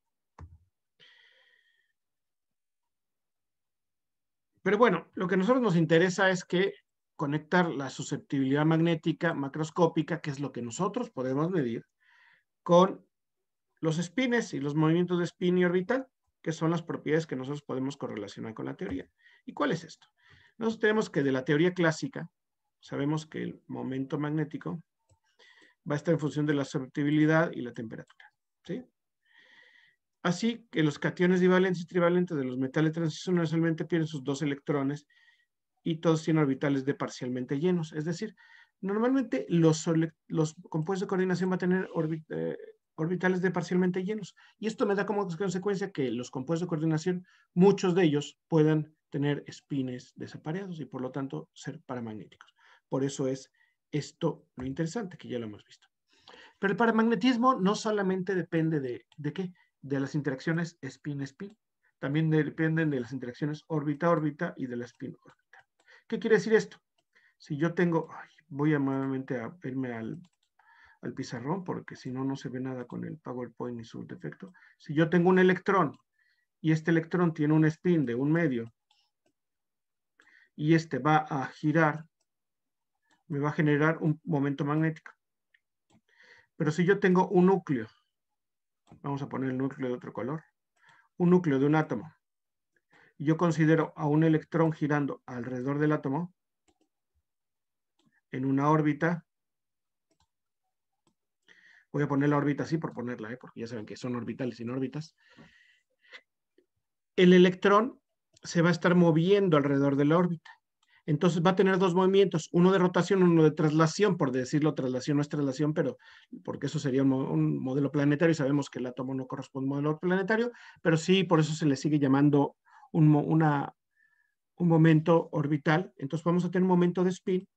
Pero bueno, lo que a nosotros nos interesa es que conectar la susceptibilidad magnética macroscópica, que es lo que nosotros podemos medir, con los spines y los movimientos de spin y orbital, que son las propiedades que nosotros podemos correlacionar con la teoría. ¿Y cuál es esto? Nosotros tenemos que de la teoría clásica sabemos que el momento magnético va a estar en función de la susceptibilidad y la temperatura, ¿sí? Así que los cationes divalentes y trivalentes de los metales de transición universalmente pierden sus 2 electrones, y todos tienen orbitales de parcialmente llenos. Es decir, normalmente los compuestos de coordinación van a tener orbitales de parcialmente llenos. Y esto me da como consecuencia que los compuestos de coordinación, muchos de ellos puedan tener spines desapareados y por lo tanto ser paramagnéticos. Por eso es esto lo interesante, que ya lo hemos visto. Pero el paramagnetismo no solamente depende ¿de qué? De las interacciones spin-spin. También dependen de las interacciones órbita-órbita y de la spin-órbita. ¿Qué quiere decir esto? Si yo tengo, voy nuevamente a irme al pizarrón, porque si no, no se ve nada con el PowerPoint y su defecto. Si yo tengo un electrón y este electrón tiene un spin de 1 medio y este va a girar, me va a generar un momento magnético. Pero si yo tengo un núcleo, vamos a poner el núcleo de otro color, un núcleo de un átomo, y yo considero a un electrón girando alrededor del átomo en una órbita, voy a poner la órbita así por ponerla, porque ya saben que son orbitales sin órbitas. El electrón se va a estar moviendo alrededor de la órbita. Entonces va a tener dos movimientos, uno de rotación, uno de traslación, por decirlo, traslación no es traslación, pero porque eso sería un modelo planetario, y sabemos que el átomo no corresponde a un modelo planetario, pero sí, por eso se le sigue llamando un momento orbital. Entonces vamos a tener un momento de spin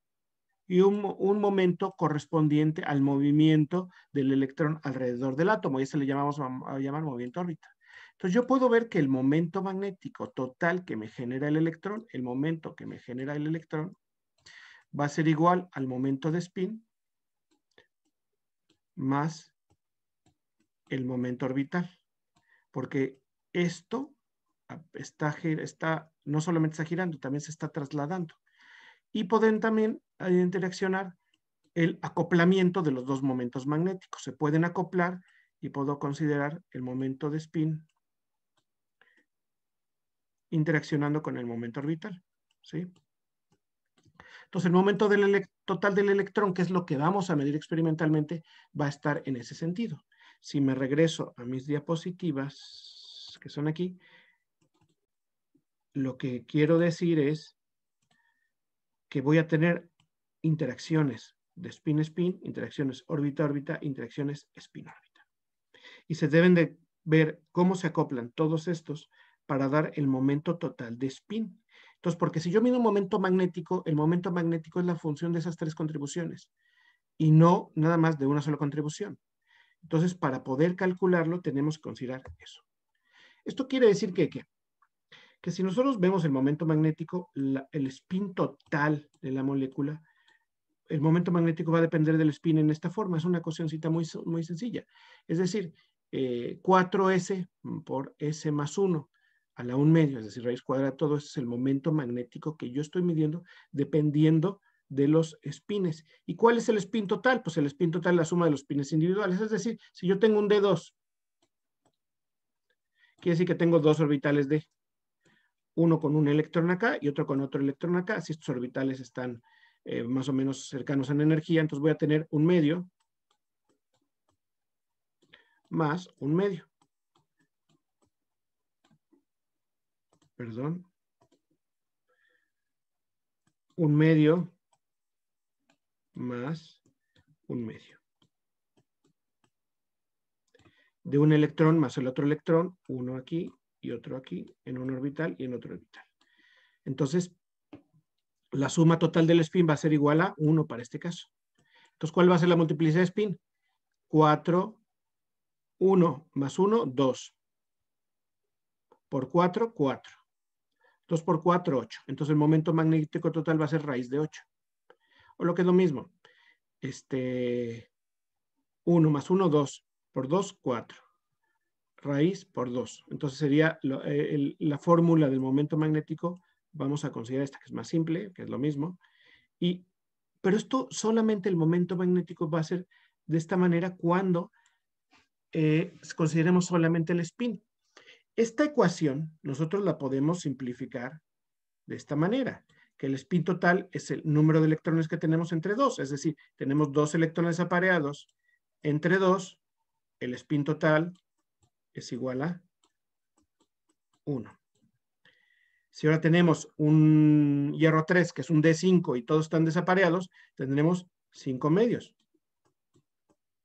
y un momento correspondiente al movimiento del electrón alrededor del átomo, y ese le llamamos a llamar movimiento órbita. Entonces yo puedo ver que el momento magnético total que me genera el electrón, el momento que me genera el electrón, va a ser igual al momento de spin más el momento orbital, porque esto no solamente está girando, también se está trasladando. Y pueden también interaccionar el acoplamiento de los dos momentos magnéticos. Se pueden acoplar y puedo considerar el momento de spin interaccionando con el momento orbital, ¿sí? Entonces, el momento total del electrón, que es lo que vamos a medir experimentalmente, va a estar en ese sentido. Si me regreso a mis diapositivas, que son aquí, lo que quiero decir es que voy a tener interacciones de spin-spin, interacciones órbita-órbita, interacciones spin-órbita. Y se deben de ver cómo se acoplan todos estos para dar el momento total de spin. Entonces, porque si yo mido un momento magnético, el momento magnético es la función de esas tres contribuciones y no nada más de una sola contribución. Entonces, para poder calcularlo, tenemos que considerar eso. Esto quiere decir que si nosotros vemos el momento magnético, el spin total de la molécula, el momento magnético va a depender del spin en esta forma. Es una ecuacióncita muy, muy sencilla. Es decir, 4s por s más 1 a la 1 medio, es decir, raíz cuadrada, todo eso es el momento magnético que yo estoy midiendo dependiendo de los spines. ¿Y cuál es el spin total? Pues el spin total es la suma de los spines individuales. Es decir, si yo tengo un D2, quiere decir que tengo dos orbitales D. Uno con un electrón acá y otro con otro electrón acá. Si estos orbitales están más o menos cercanos en energía, entonces voy a tener un medio más un medio. Perdón. Un medio más un medio. De un electrón más el otro electrón, uno aquí y otro aquí, en un orbital y en otro orbital. Entonces, la suma total del spin va a ser igual a 1 para este caso. Entonces, ¿cuál va a ser la multiplicidad de spin? 4, 1 más 1, 2. Por 4, 4. 2 por 4, 8. Entonces, el momento magnético total va a ser raíz de 8. O lo que es lo mismo. 1 más 1, 2. Por 2, 4. Raíz por 2. Entonces, sería la fórmula del momento magnético. Vamos a considerar esta que es más simple, que es lo mismo. Pero esto solamente el momento magnético va a ser de esta manera cuando consideremos solamente el spin. Esta ecuación nosotros la podemos simplificar de esta manera, que el spin total es el número de electrones que tenemos entre dos, es decir, tenemos dos electrones apareados entre dos, el spin total es igual a 1. Si ahora tenemos un hierro 3, que es un D5 y todos están desapareados, tendremos 5 medios.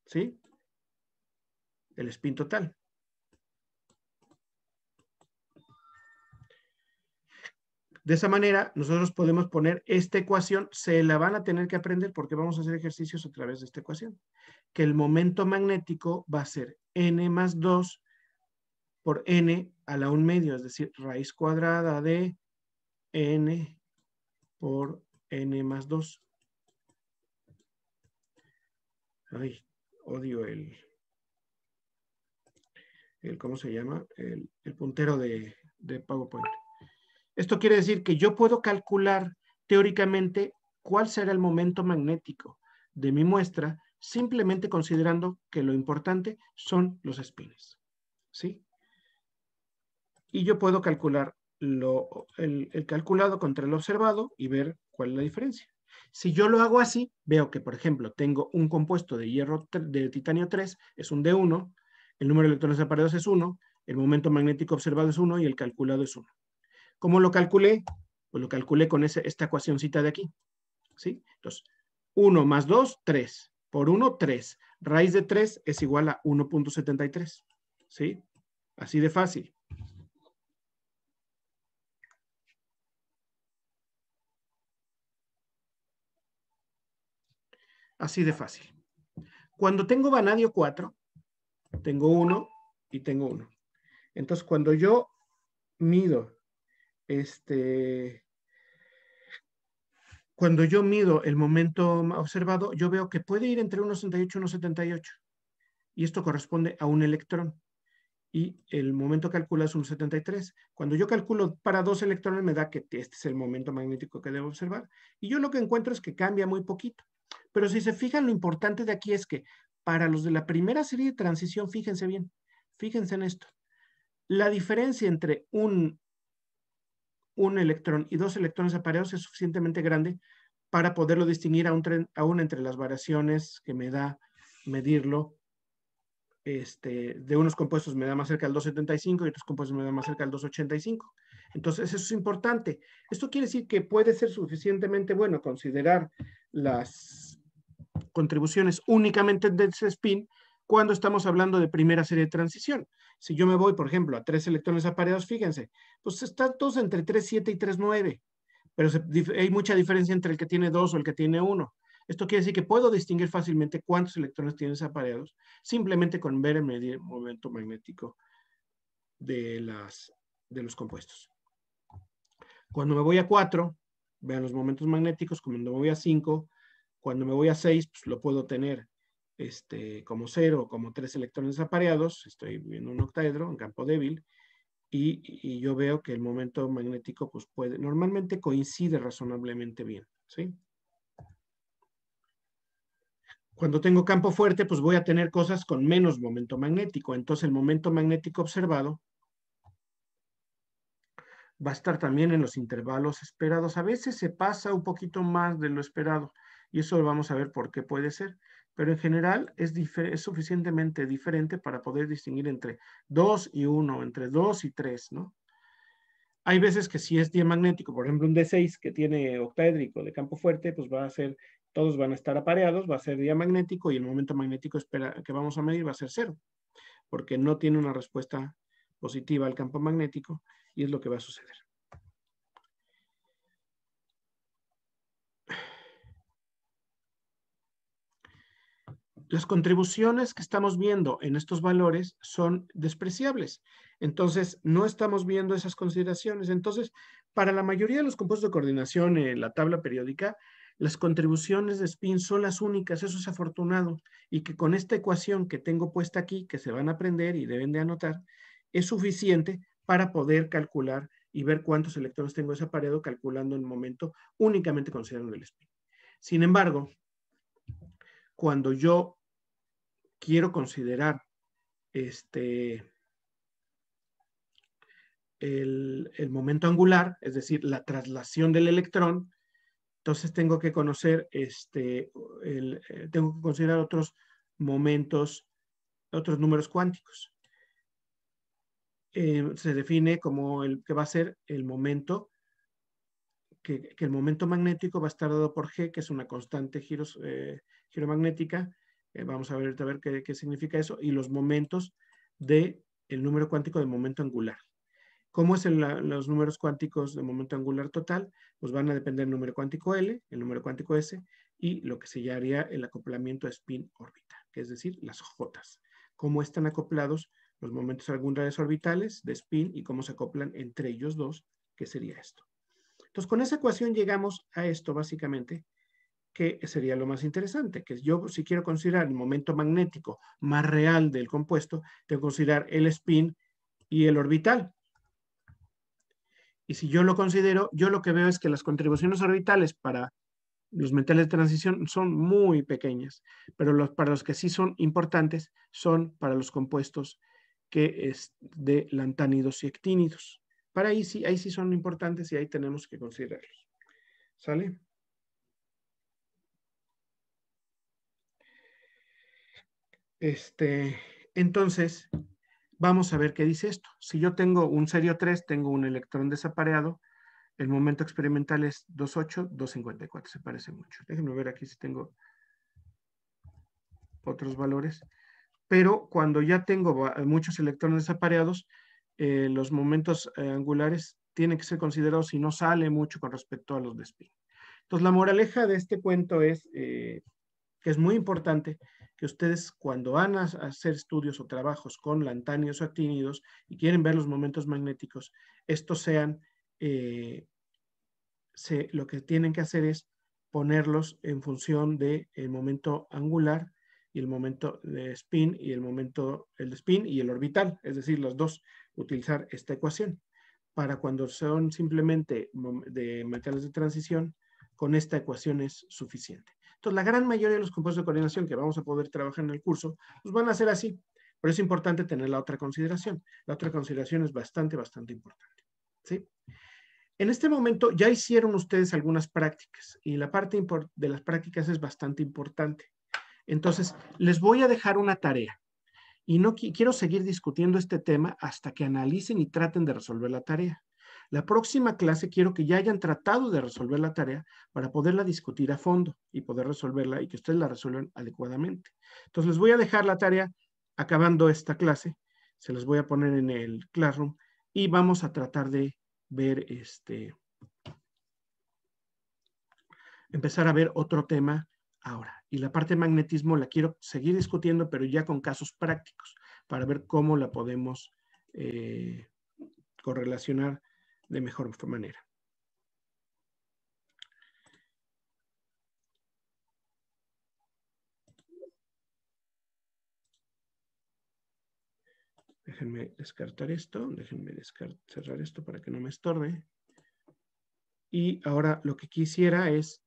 ¿Sí? El spin total. De esa manera, nosotros podemos poner esta ecuación, se la van a tener que aprender porque vamos a hacer ejercicios a través de esta ecuación, que el momento magnético va a ser n más 2 por n a la 1 medio, es decir, raíz cuadrada de n por n más 2. Ay, odio ¿cómo se llama? El puntero de PowerPoint. Esto quiere decir que yo puedo calcular teóricamente cuál será el momento magnético de mi muestra simplemente considerando que lo importante son los spins. ¿Sí? Y yo puedo calcular el calculado contra el observado y ver cuál es la diferencia. Si yo lo hago así, veo que, por ejemplo, tengo un compuesto de titanio 3, es un D1, el número de electrones apareados es 1, el momento magnético observado es 1 y el calculado es 1. ¿Cómo lo calculé? Pues lo calculé con esta ecuacióncita de aquí, ¿sí? Entonces, 1 más 2, 3. Por 1, 3. Raíz de 3 es igual a 1.73, ¿sí? Así de fácil. Así de fácil. Cuando tengo vanadio 4, tengo 1 y tengo 1. Entonces, cuando yo mido cuando yo mido el momento observado, yo veo que puede ir entre 1.68 y 1.78. Y esto corresponde a un electrón. Y el momento calculado es 1.73. Cuando yo calculo para 2 electrones, me da que este es el momento magnético que debo observar. Y yo lo que encuentro es que cambia muy poquito. Pero si se fijan, lo importante de aquí es que para los de la primera serie de transición, fíjense bien, fíjense en esto. La diferencia entre un electrón y 2 electrones apareados es suficientemente grande para poderlo distinguir aún entre las variaciones que me da medirlo. De unos compuestos me da más cerca del 2.75 y otros compuestos me da más cerca del 2.85. Entonces, eso es importante. Esto quiere decir que puede ser suficientemente bueno considerar las contribuciones únicamente de ese spin cuando estamos hablando de primera serie de transición. Si yo me voy, por ejemplo, a 3 electrones apareados, fíjense, pues está todos entre 3.7 y 3.9, pero hay mucha diferencia entre el que tiene 2 o el que tiene 1. Esto quiere decir que puedo distinguir fácilmente cuántos electrones tienen apareados simplemente con ver el momento magnético de los compuestos. Cuando me voy a 4, vean los momentos magnéticos. Cuando me voy a 5, cuando me voy a 6, pues lo puedo tener como 0, como 3 electrones apareados. Estoy viendo un octaedro en campo débil. Y yo veo que el momento magnético pues normalmente coincide razonablemente bien, ¿sí? Cuando tengo campo fuerte, pues voy a tener cosas con menos momento magnético. Entonces el momento magnético observado va a estar también en los intervalos esperados. A veces se pasa un poquito más de lo esperado y eso lo vamos a ver por qué puede ser. Pero en general es suficientemente diferente para poder distinguir entre 2 y 1, entre 2 y 3, ¿no? Hay veces que si es diamagnético, por ejemplo un D6 que tiene octaédrico de campo fuerte, pues va a ser, todos van a estar apareados, va a ser diamagnético y el momento magnético que vamos a medir va a ser 0, porque no tiene una respuesta positiva al campo magnético y es lo que va a suceder. Las contribuciones que estamos viendo en estos valores son despreciables. Entonces, no estamos viendo esas consideraciones. Entonces, para la mayoría de los compuestos de coordinación en la tabla periódica, las contribuciones de spin son las únicas. Eso es afortunado. Y que con esta ecuación que tengo puesta aquí, que se van a aprender y deben de anotar, es suficiente para poder calcular y ver cuántos electrones tengo desaparecido calculando en el momento únicamente considerando el spin. Sin embargo, cuando yo quiero considerar el momento angular, es decir, la traslación del electrón, entonces tengo que conocer, tengo que considerar otros momentos, otros números cuánticos. Se define como el que va a ser el momento, que el momento magnético va a estar dado por G, que es una constante giromagnética. Vamos a ver qué significa eso, y los momentos del número cuántico de momento angular. ¿Cómo es los números cuánticos de momento angular total? Pues van a depender del número cuántico L, el número cuántico S y lo que se llamaría el acoplamiento spin-órbita, que es decir, las Jotas. Cómo están acoplados los momentos angulares orbitales de spin y cómo se acoplan entre ellos dos, que sería esto. Entonces, con esa ecuación llegamos a esto, básicamente, que sería lo más interesante, que yo si quiero considerar el momento magnético más real del compuesto, tengo que considerar el spin y el orbital. Y si yo lo considero, yo lo que veo es que las contribuciones orbitales para los metales de transición son muy pequeñas, pero para los que sí son importantes son para los compuestos que es de lantánidos y actínidos. Para ahí sí son importantes y ahí tenemos que considerarlos. ¿Sale? Entonces, Vamos a ver qué dice esto. Si yo tengo un serio 3, tengo un electrón desapareado, el momento experimental es 2,8, 2,54, se parece mucho. Déjenme ver aquí si tengo otros valores. Pero cuando ya tengo muchos electrones desapareados, los momentos angulares tienen que ser considerados y no sale mucho con respecto a los de spin. Entonces, la moraleja de este cuento es que es muy importante que ustedes cuando van a hacer estudios o trabajos con lantánidos o actínidos y quieren ver los momentos magnéticos, estos sean, lo que tienen que hacer es ponerlos en función del momento angular y el momento de spin y el de spin y el orbital, es decir, los dos, utilizar esta ecuación. Para cuando son simplemente de metales de transición, con esta ecuación es suficiente. Entonces, la gran mayoría de los compuestos de coordinación que vamos a poder trabajar en el curso, pues van a ser así. Pero es importante tener la otra consideración. La otra consideración es bastante importante. ¿Sí? En este momento ya hicieron ustedes algunas prácticas y la parte de las prácticas es bastante importante. Entonces, les voy a dejar una tarea y no quiero seguir discutiendo este tema hasta que analicen y traten de resolver la tarea. La próxima clase quiero que ya hayan tratado de resolver la tarea para poderla discutir a fondo y poder resolverla y que ustedes la resuelvan adecuadamente. Entonces, les voy a dejar la tarea acabando esta clase, se las voy a poner en el Classroom y vamos a tratar de ver empezar a ver otro tema ahora. Y la parte de magnetismo la quiero seguir discutiendo, pero ya con casos prácticos, para ver cómo la podemos correlacionar de mejor manera. Déjenme descartar esto, déjenme cerrar esto para que no me estorbe. Y ahora lo que quisiera es,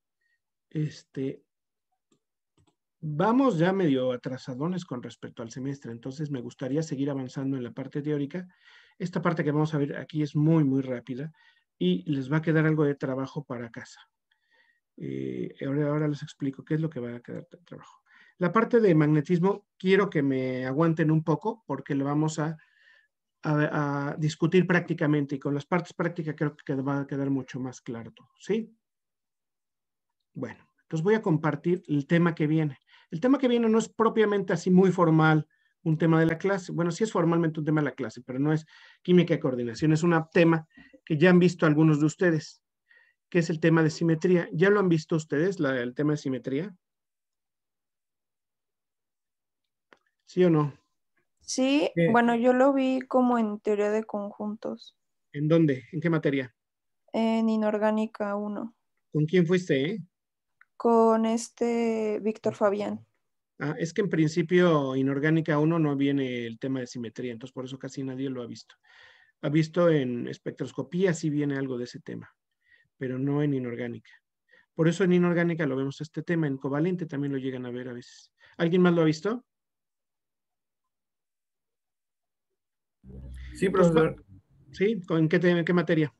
vamos ya medio atrasadones con respecto al semestre, entonces me gustaría seguir avanzando en la parte teórica. Esta parte que vamos a ver aquí es muy rápida y les va a quedar algo de trabajo para casa. Ahora les explico qué es lo que va a quedar de trabajo. La parte de magnetismo quiero que me aguanten un poco porque lo vamos a discutir prácticamente y con las partes prácticas creo que va a quedar mucho más claro todo, ¿sí? Bueno, entonces voy a compartir el tema que viene. El tema que viene no es propiamente así muy formal, un tema de la clase. Bueno, sí es formalmente un tema de la clase, pero no es química de coordinación. Es un tema que ya han visto algunos de ustedes, que es el tema de simetría. ¿Ya lo han visto ustedes, el tema de simetría? ¿Sí o no? Sí, bueno, yo lo vi como en teoría de conjuntos. ¿En dónde? ¿En qué materia? En inorgánica 1. ¿Con quién fuiste, Con Víctor Fabián. Ah, es que en principio inorgánica 1 no viene el tema de simetría, entonces por eso casi nadie lo ha visto. Ha visto en espectroscopía, sí viene algo de ese tema, pero no en inorgánica. Por eso en inorgánica lo vemos este tema, en covalente también lo llegan a ver a veces. ¿Alguien más lo ha visto? Sí, profesor. ¿Sí? ¿En qué materia?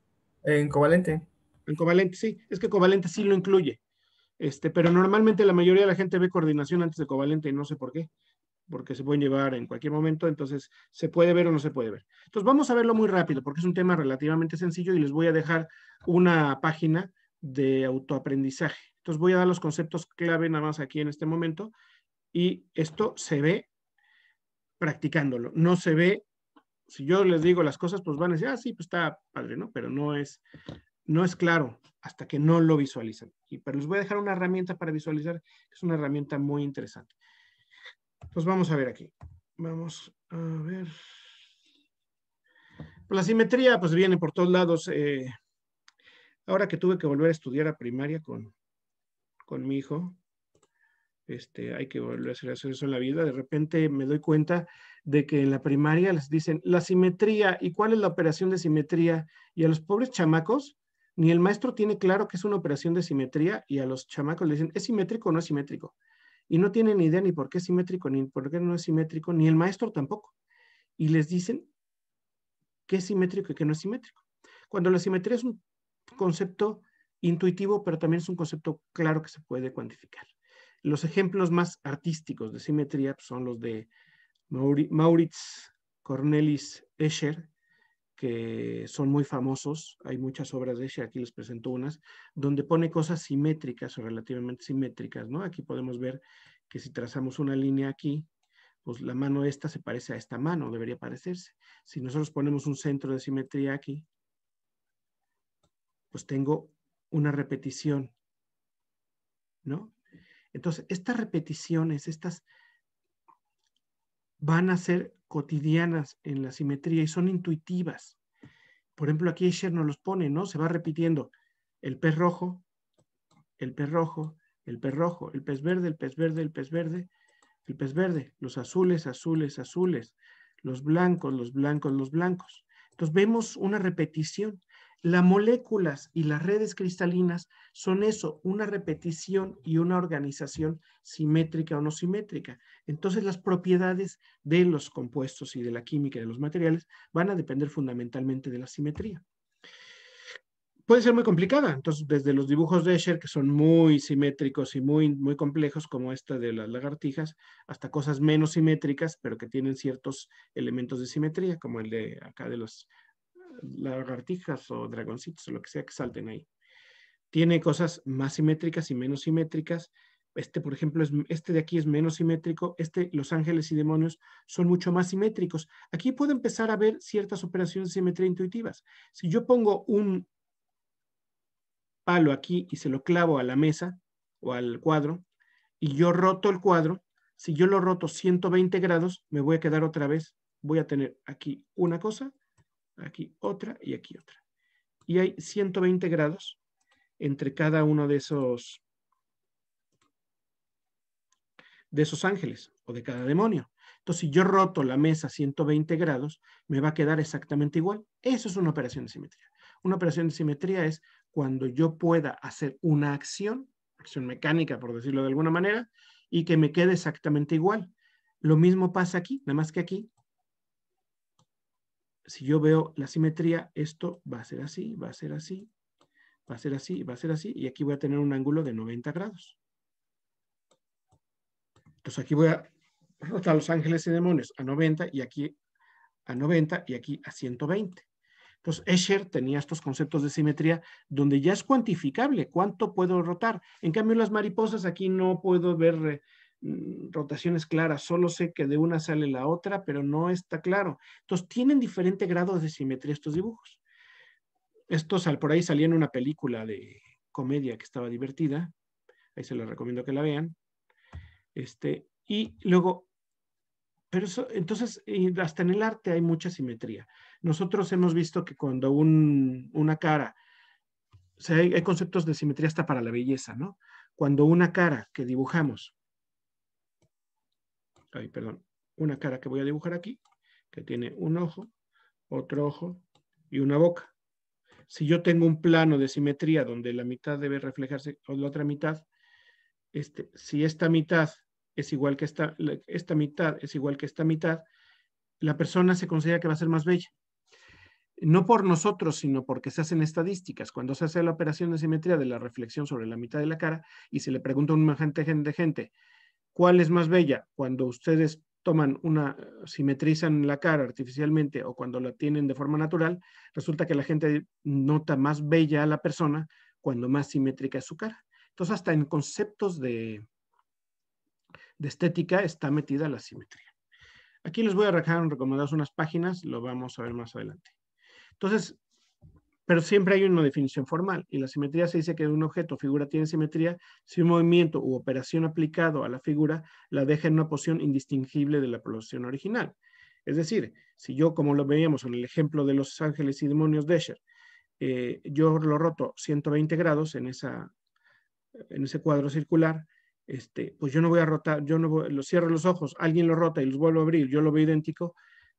En covalente. En covalente, sí. Es que covalente sí lo incluye. Pero normalmente la mayoría de la gente ve coordinación antes de covalente y no sé por qué, porque se pueden llevar en cualquier momento, entonces se puede ver o no se puede ver. Entonces vamos a verlo muy rápido porque es un tema relativamente sencillo y les voy a dejar una página de autoaprendizaje. Entonces voy a dar los conceptos clave nada más aquí en este momento y esto se ve practicándolo, no se ve, si yo les digo las cosas, pues van a decir, ah, sí, pues está padre, ¿no? Pero no es claro hasta que no lo visualizan. Pero les voy a dejar una herramienta para visualizar, que es una herramienta muy interesante. Pues vamos a ver aquí. Vamos a ver. Pues la simetría, pues viene por todos lados. Ahora que tuve que volver a estudiar a primaria con mi hijo, hay que volver a hacer eso en la vida. De repente me doy cuenta de que en la primaria les dicen la simetría y cuál es la operación de simetría. Y a los pobres chamacos, ni el maestro tiene claro que es una operación de simetría y a los chamacos le dicen, ¿es simétrico o no es simétrico? Y no tienen ni idea ni por qué es simétrico, ni por qué no es simétrico, ni el maestro tampoco. Y les dicen qué es simétrico y qué no es simétrico. Cuando la simetría es un concepto intuitivo, pero también es un concepto claro que se puede cuantificar. Los ejemplos más artísticos de simetría son los de Maurits Cornelis Escher, que son muy famosos, hay muchas obras de Escher, aquí les presento unas, donde pone cosas simétricas o relativamente simétricas, ¿no? Aquí podemos ver que si trazamos una línea aquí, pues la mano esta se parece a esta mano, debería parecerse. Si nosotros ponemos un centro de simetría aquí, pues tengo una repetición, ¿no? Entonces, estas repeticiones, estas van a ser cotidianas en la simetría y son intuitivas. Por ejemplo, aquí Escher nos los pone, ¿no? Se va repitiendo el pez rojo, el pez rojo, el pez rojo, el pez verde, el pez verde, el pez verde, el pez verde, los azules, azules, azules, los blancos, los blancos, los blancos. Entonces vemos una repetición. Las moléculas y las redes cristalinas son eso, una repetición y una organización simétrica o no simétrica. Entonces las propiedades de los compuestos y de la química y de los materiales van a depender fundamentalmente de la simetría. Puede ser muy complicada, entonces desde los dibujos de Escher, que son muy simétricos y muy complejos, como esta de las lagartijas, hasta cosas menos simétricas, pero que tienen ciertos elementos de simetría, como el de acá de los lagartijas o dragoncitos o lo que sea que salten ahí. Tiene cosas más simétricas y menos simétricas. Este, por ejemplo, este de aquí es menos simétrico. Los ángeles y demonios son mucho más simétricos. Aquí puedo empezar a ver ciertas operaciones de simetría intuitivas. Si yo pongo un palo aquí y se lo clavo a la mesa o al cuadro y yo roto el cuadro, si yo lo roto 120 grados, me voy a quedar otra vez, voy a tener aquí una cosa, aquí otra y aquí otra. Y hay 120 grados entre cada uno de esos ángeles o de cada demonio. Entonces, si yo roto la mesa 120 grados, me va a quedar exactamente igual. Eso es una operación de simetría. Una operación de simetría es cuando yo pueda hacer una acción mecánica, por decirlo de alguna manera, y que me quede exactamente igual. Lo mismo pasa aquí, nada más que aquí, si yo veo la simetría, esto va a ser así, va a ser así, va a ser así, va a ser así, y aquí voy a tener un ángulo de 90 grados. Entonces aquí voy a rotar los ángeles y demonios a 90 y aquí a 90 y aquí a 120. Entonces Escher tenía estos conceptos de simetría donde ya es cuantificable cuánto puedo rotar. En cambio las mariposas aquí no puedo ver rotaciones claras, solo sé que de una sale la otra, pero no está claro. Entonces tienen diferente grado de simetría estos dibujos. Estos por ahí salía en una película de comedia que estaba divertida, ahí se les recomiendo que la vean. Y luego, pero eso, entonces, hasta en el arte hay mucha simetría. Nosotros hemos visto que cuando una cara, o sea, hay conceptos de simetría hasta para la belleza, ¿no? Cuando una cara que dibujamos, una cara que voy a dibujar aquí, que tiene un ojo, otro ojo y una boca. Si yo tengo un plano de simetría donde la mitad debe reflejarse con la otra mitad, si esta mitad es igual que esta mitad es igual que esta mitad, la persona se considera que va a ser más bella. No por nosotros, sino porque se hacen estadísticas. Cuando se hace la operación de simetría de la reflexión sobre la mitad de la cara y se le pregunta a un montón de gente, ¿cuál es más bella? Cuando ustedes simetrizan la cara artificialmente o cuando la tienen de forma natural, resulta que la gente nota más bella a la persona cuando más simétrica es su cara. Entonces, hasta en conceptos de estética está metida la simetría. Aquí les voy a dejar recomendadas unas páginas, lo vamos a ver más adelante. Entonces, pero siempre hay una definición formal, y la simetría se dice que un objeto o figura tiene simetría si un movimiento u operación aplicado a la figura la deja en una posición indistinguible de la posición original. Es decir, si yo, como lo veíamos en el ejemplo de los ángeles y demonios de Escher, yo lo roto 120 grados en ese cuadro circular, pues yo no voy a rotar, lo cierro los ojos, alguien lo rota y los vuelvo a abrir, yo lo veo idéntico,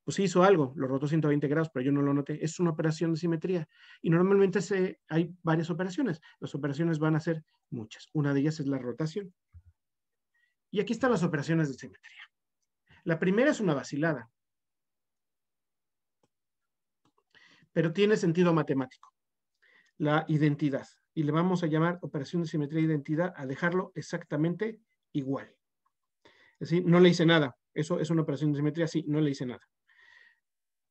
pues hizo algo, lo rotó 120 grados, pero yo no lo noté. Es una operación de simetría. Y normalmente hay varias operaciones. Las operaciones van a ser muchas. Una de ellas es la rotación. Y aquí están las operaciones de simetría. La primera es una vacilada, pero tiene sentido matemático. La identidad. Y le vamos a llamar operación de simetría e identidad a dejarlo exactamente igual. Es decir, no le hice nada. Eso es una operación de simetría, sí, no le hice nada.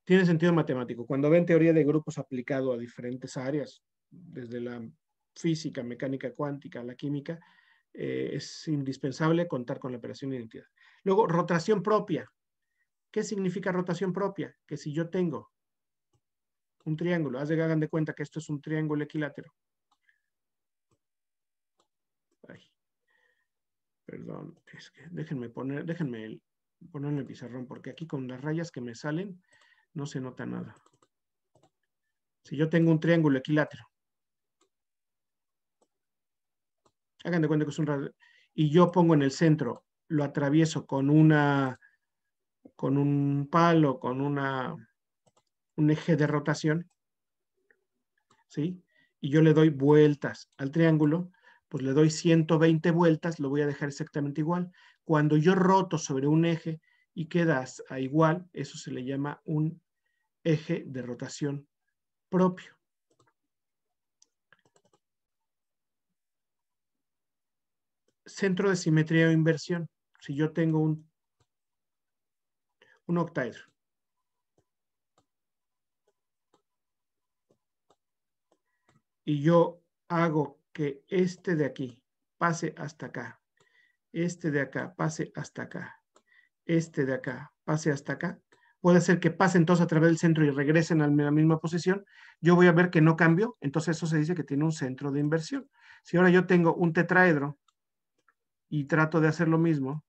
Tiene sentido matemático. Cuando ven teoría de grupos aplicado a diferentes áreas, desde la física, mecánica cuántica, la química, es indispensable contar con la operación de identidad. Luego, rotación propia. ¿Qué significa rotación propia? Que si yo tengo un triángulo, hagan de cuenta que esto es un triángulo equilátero. Ay, perdón, es que déjenme poner en el pizarrón, porque aquí con las rayas que me salen no se nota nada. Si yo tengo un triángulo equilátero, hagan de cuenta que es un radio, y yo pongo en el centro, lo atravieso con un palo, con un eje de rotación, ¿sí? Y yo le doy vueltas al triángulo, pues le doy 120 vueltas, lo voy a dejar exactamente igual. Cuando yo roto sobre un eje y quedas a igual, eso se le llama un eje de rotación propio. Centro de simetría o inversión. Si yo tengo un octaedro y yo hago que este de aquí pase hasta acá, este de acá pase hasta acá, este de acá pase hasta acá, puede ser que pasen todos a través del centro y regresen a la misma posición, yo voy a ver que no cambió, entonces eso se dice que tiene un centro de inversión. Si ahora yo tengo un tetraedro y trato de hacer lo mismo,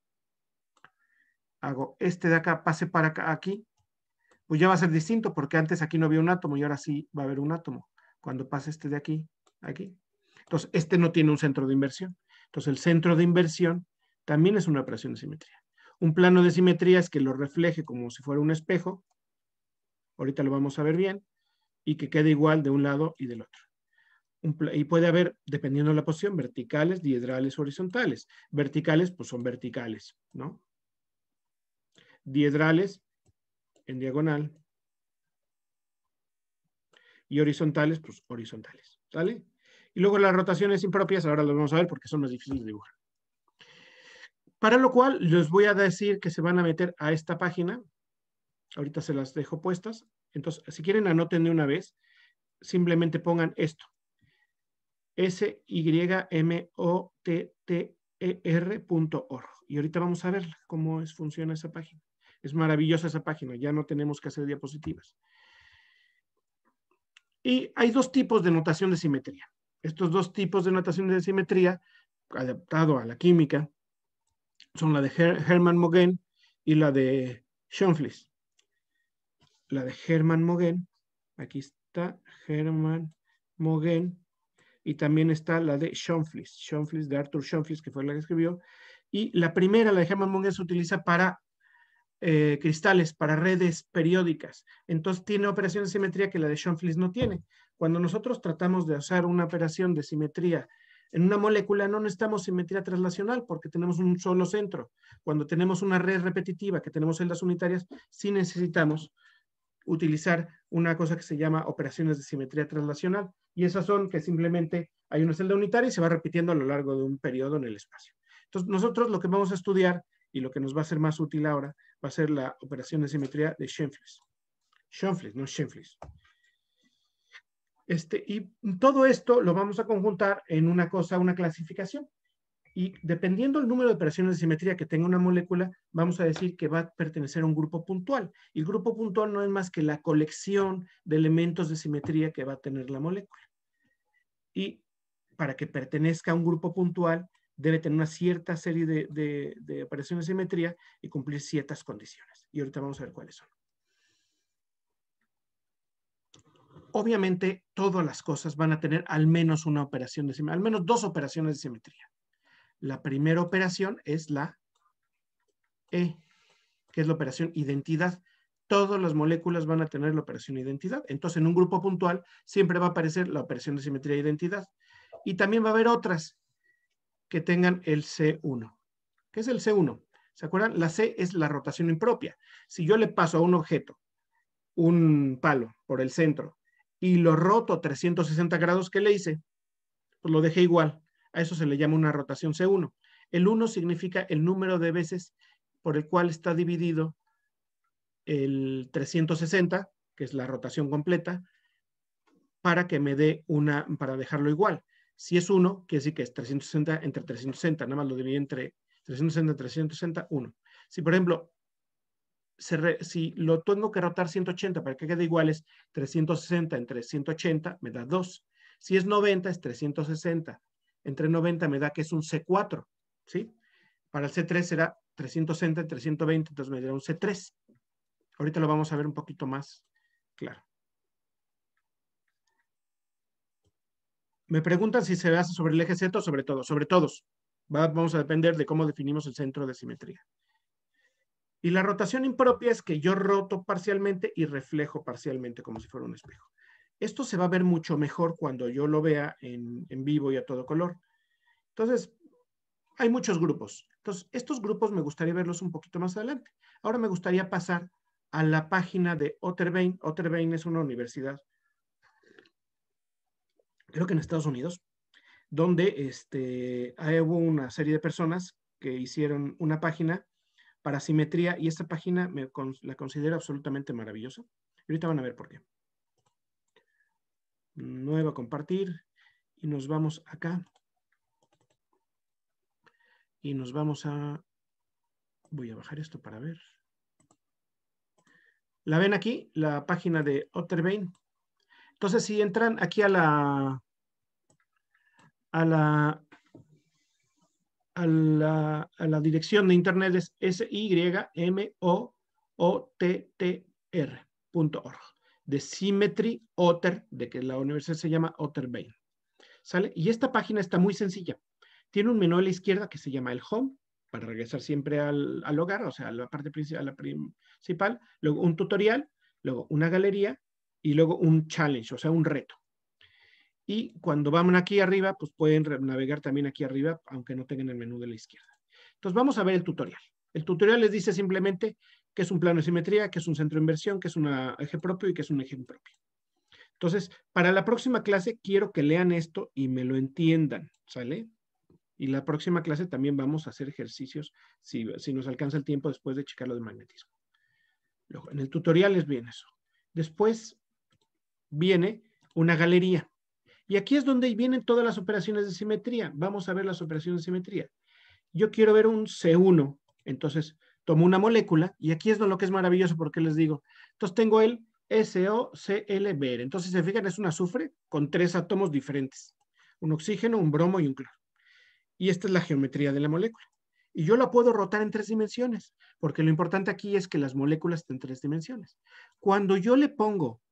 hago este de acá pase para acá, aquí, pues ya va a ser distinto porque antes aquí no había un átomo y ahora sí va a haber un átomo. Cuando pase este de aquí, aquí. Entonces, este no tiene un centro de inversión. Entonces, el centro de inversión también es una operación de simetría. Un plano de simetría es que lo refleje como si fuera un espejo, ahorita lo vamos a ver bien, y que quede igual de un lado y del otro. Y puede haber, dependiendo de la posición, verticales, diedrales, horizontales. Verticales, pues son verticales, ¿no? Diedrales, en diagonal, y horizontales, pues horizontales, ¿sale? Y luego las rotaciones impropias, ahora las vamos a ver porque son más difíciles de dibujar. Para lo cual, les voy a decir que se van a meter a esta página. Ahorita se las dejo puestas. Entonces, si quieren, anoten de una vez. Simplemente pongan esto. SYMOTTER.org. Y ahorita vamos a ver cómo funciona esa página. Es maravillosa esa página. Ya no tenemos que hacer diapositivas. Y hay dos tipos de notación de simetría. Estos dos tipos de notación de simetría, adaptado a la química, son la de Hermann Mogen y la de Schoenflies. La de Hermann Mogen, aquí está Hermann Mogen, y también está la de Schoenflies, de Arthur Schoenflies, que fue la que escribió. Y la primera, la de Hermann Mogen, se utiliza para cristales, para redes periódicas. Entonces tiene operaciones de simetría que la de Schoenflies no tiene. Cuando nosotros tratamos de hacer una operación de simetría en una molécula, no necesitamos simetría translacional porque tenemos un solo centro. Cuando tenemos una red repetitiva, que tenemos celdas unitarias, sí necesitamos utilizar una cosa que se llama operaciones de simetría translacional. Y esas son que simplemente hay una celda unitaria y se va repitiendo a lo largo de un periodo en el espacio. Entonces, nosotros lo que vamos a estudiar y lo que nos va a ser más útil ahora va a ser la operación de simetría de Schoenflies. Schoenflies, no Schoenflies. Y todo esto lo vamos a conjuntar en una cosa, una clasificación. Y dependiendo del número de operaciones de simetría que tenga una molécula, vamos a decir que va a pertenecer a un grupo puntual. Y el grupo puntual no es más que la colección de elementos de simetría que va a tener la molécula. Y para que pertenezca a un grupo puntual, debe tener una cierta serie de operaciones de simetría y cumplir ciertas condiciones. Y ahorita vamos a ver cuáles son. Obviamente, todas las cosas van a tener al menos una operación de simetría, al menos dos operaciones de simetría. La primera operación es la E, que es la operación identidad. Todas las moléculas van a tener la operación identidad. Entonces, en un grupo puntual siempre va a aparecer la operación de simetría e identidad. Y también va a haber otras que tengan el C1. ¿Qué es el C1? ¿Se acuerdan? La C es la rotación impropia. Si yo le paso a un objeto un palo por el centro y lo roto 360 grados, ¿qué le hice? Pues lo dejé igual. A eso se le llama una rotación C1. El 1 significa el número de veces por el cual está dividido el 360, que es la rotación completa, para que me dé para dejarlo igual. Si es 1, quiere decir que es 360 entre 360, nada más lo dividí entre 360 entre 360, 1. Si, por ejemplo, si lo tengo que rotar 180 para que quede igual, es 360 entre 180, me da 2. Si es 90, es 360 entre 90, me da que es un C4, ¿sí? Para el C3 será 360 entre 120, entonces me dará un C3. Ahorita lo vamos a ver un poquito más claro. Me preguntan si se basa sobre el eje Z o sobre todo. Sobre todos. Vamos a depender de cómo definimos el centro de simetría. Y la rotación impropia es que yo roto parcialmente y reflejo parcialmente como si fuera un espejo. Esto se va a ver mucho mejor cuando yo lo vea en vivo y a todo color. Entonces, hay muchos grupos. Entonces, estos grupos me gustaría verlos un poquito más adelante. Ahora me gustaría pasar a la página de Otterbein. Otterbein es una universidad, creo que en Estados Unidos, donde hubo una serie de personas que hicieron una página para simetría y esta página la considero absolutamente maravillosa. Y ahorita van a ver por qué. Nueva compartir y nos vamos acá. Y nos vamos a... Voy a bajar esto para ver. ¿La ven aquí? La página de Otterbein. Entonces, si entran aquí a la dirección de internet es symottr.org, de Symmetry Otter, de que la universidad se llama Otterbein. ¿Sale? Y esta página está muy sencilla. Tiene un menú a la izquierda que se llama el Home, para regresar siempre al hogar, o sea, a la parte principal, luego un tutorial, luego una galería y luego un challenge, o sea, un reto. Y cuando van aquí arriba, pues pueden navegar también aquí arriba, aunque no tengan el menú de la izquierda. Entonces vamos a ver el tutorial. El tutorial les dice simplemente que es un plano de simetría, que es un centro de inversión, que es un eje propio y que es un eje impropio. Entonces, para la próxima clase quiero que lean esto y me lo entiendan, ¿sale? Y la próxima clase también vamos a hacer ejercicios si nos alcanza el tiempo después de checar lo de magnetismo. Luego, en el tutorial es bien eso. Después viene una galería. Y aquí es donde vienen todas las operaciones de simetría. Vamos a ver las operaciones de simetría. Yo quiero ver un C1. Entonces, tomo una molécula y aquí es lo que es maravilloso porque les digo. Entonces, tengo el SOCl-Br. Entonces, si se fijan, es un azufre con 3 átomos diferentes. Un oxígeno, un bromo y un cloro. Y esta es la geometría de la molécula. Y yo la puedo rotar en 3 dimensiones, porque lo importante aquí es que las moléculas estén en 3 dimensiones. Cuando yo le pongo,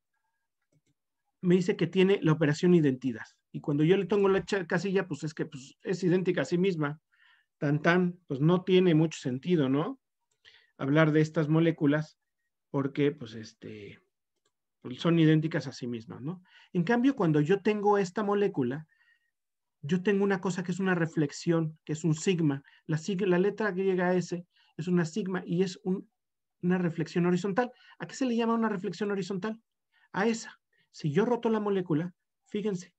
me dice que tiene la operación identidad. Y cuando yo le pongo la casilla, pues es que es idéntica a sí misma. Pues no tiene mucho sentido, ¿no? Hablar de estas moléculas, porque pues son idénticas a sí mismas, ¿no? En cambio, cuando yo tengo esta molécula, yo tengo una cosa que es una reflexión, que es un sigma. La letra griega S es una sigma y es una reflexión horizontal. ¿A qué se le llama una reflexión horizontal? A esa. Si yo roto la molécula, fíjense,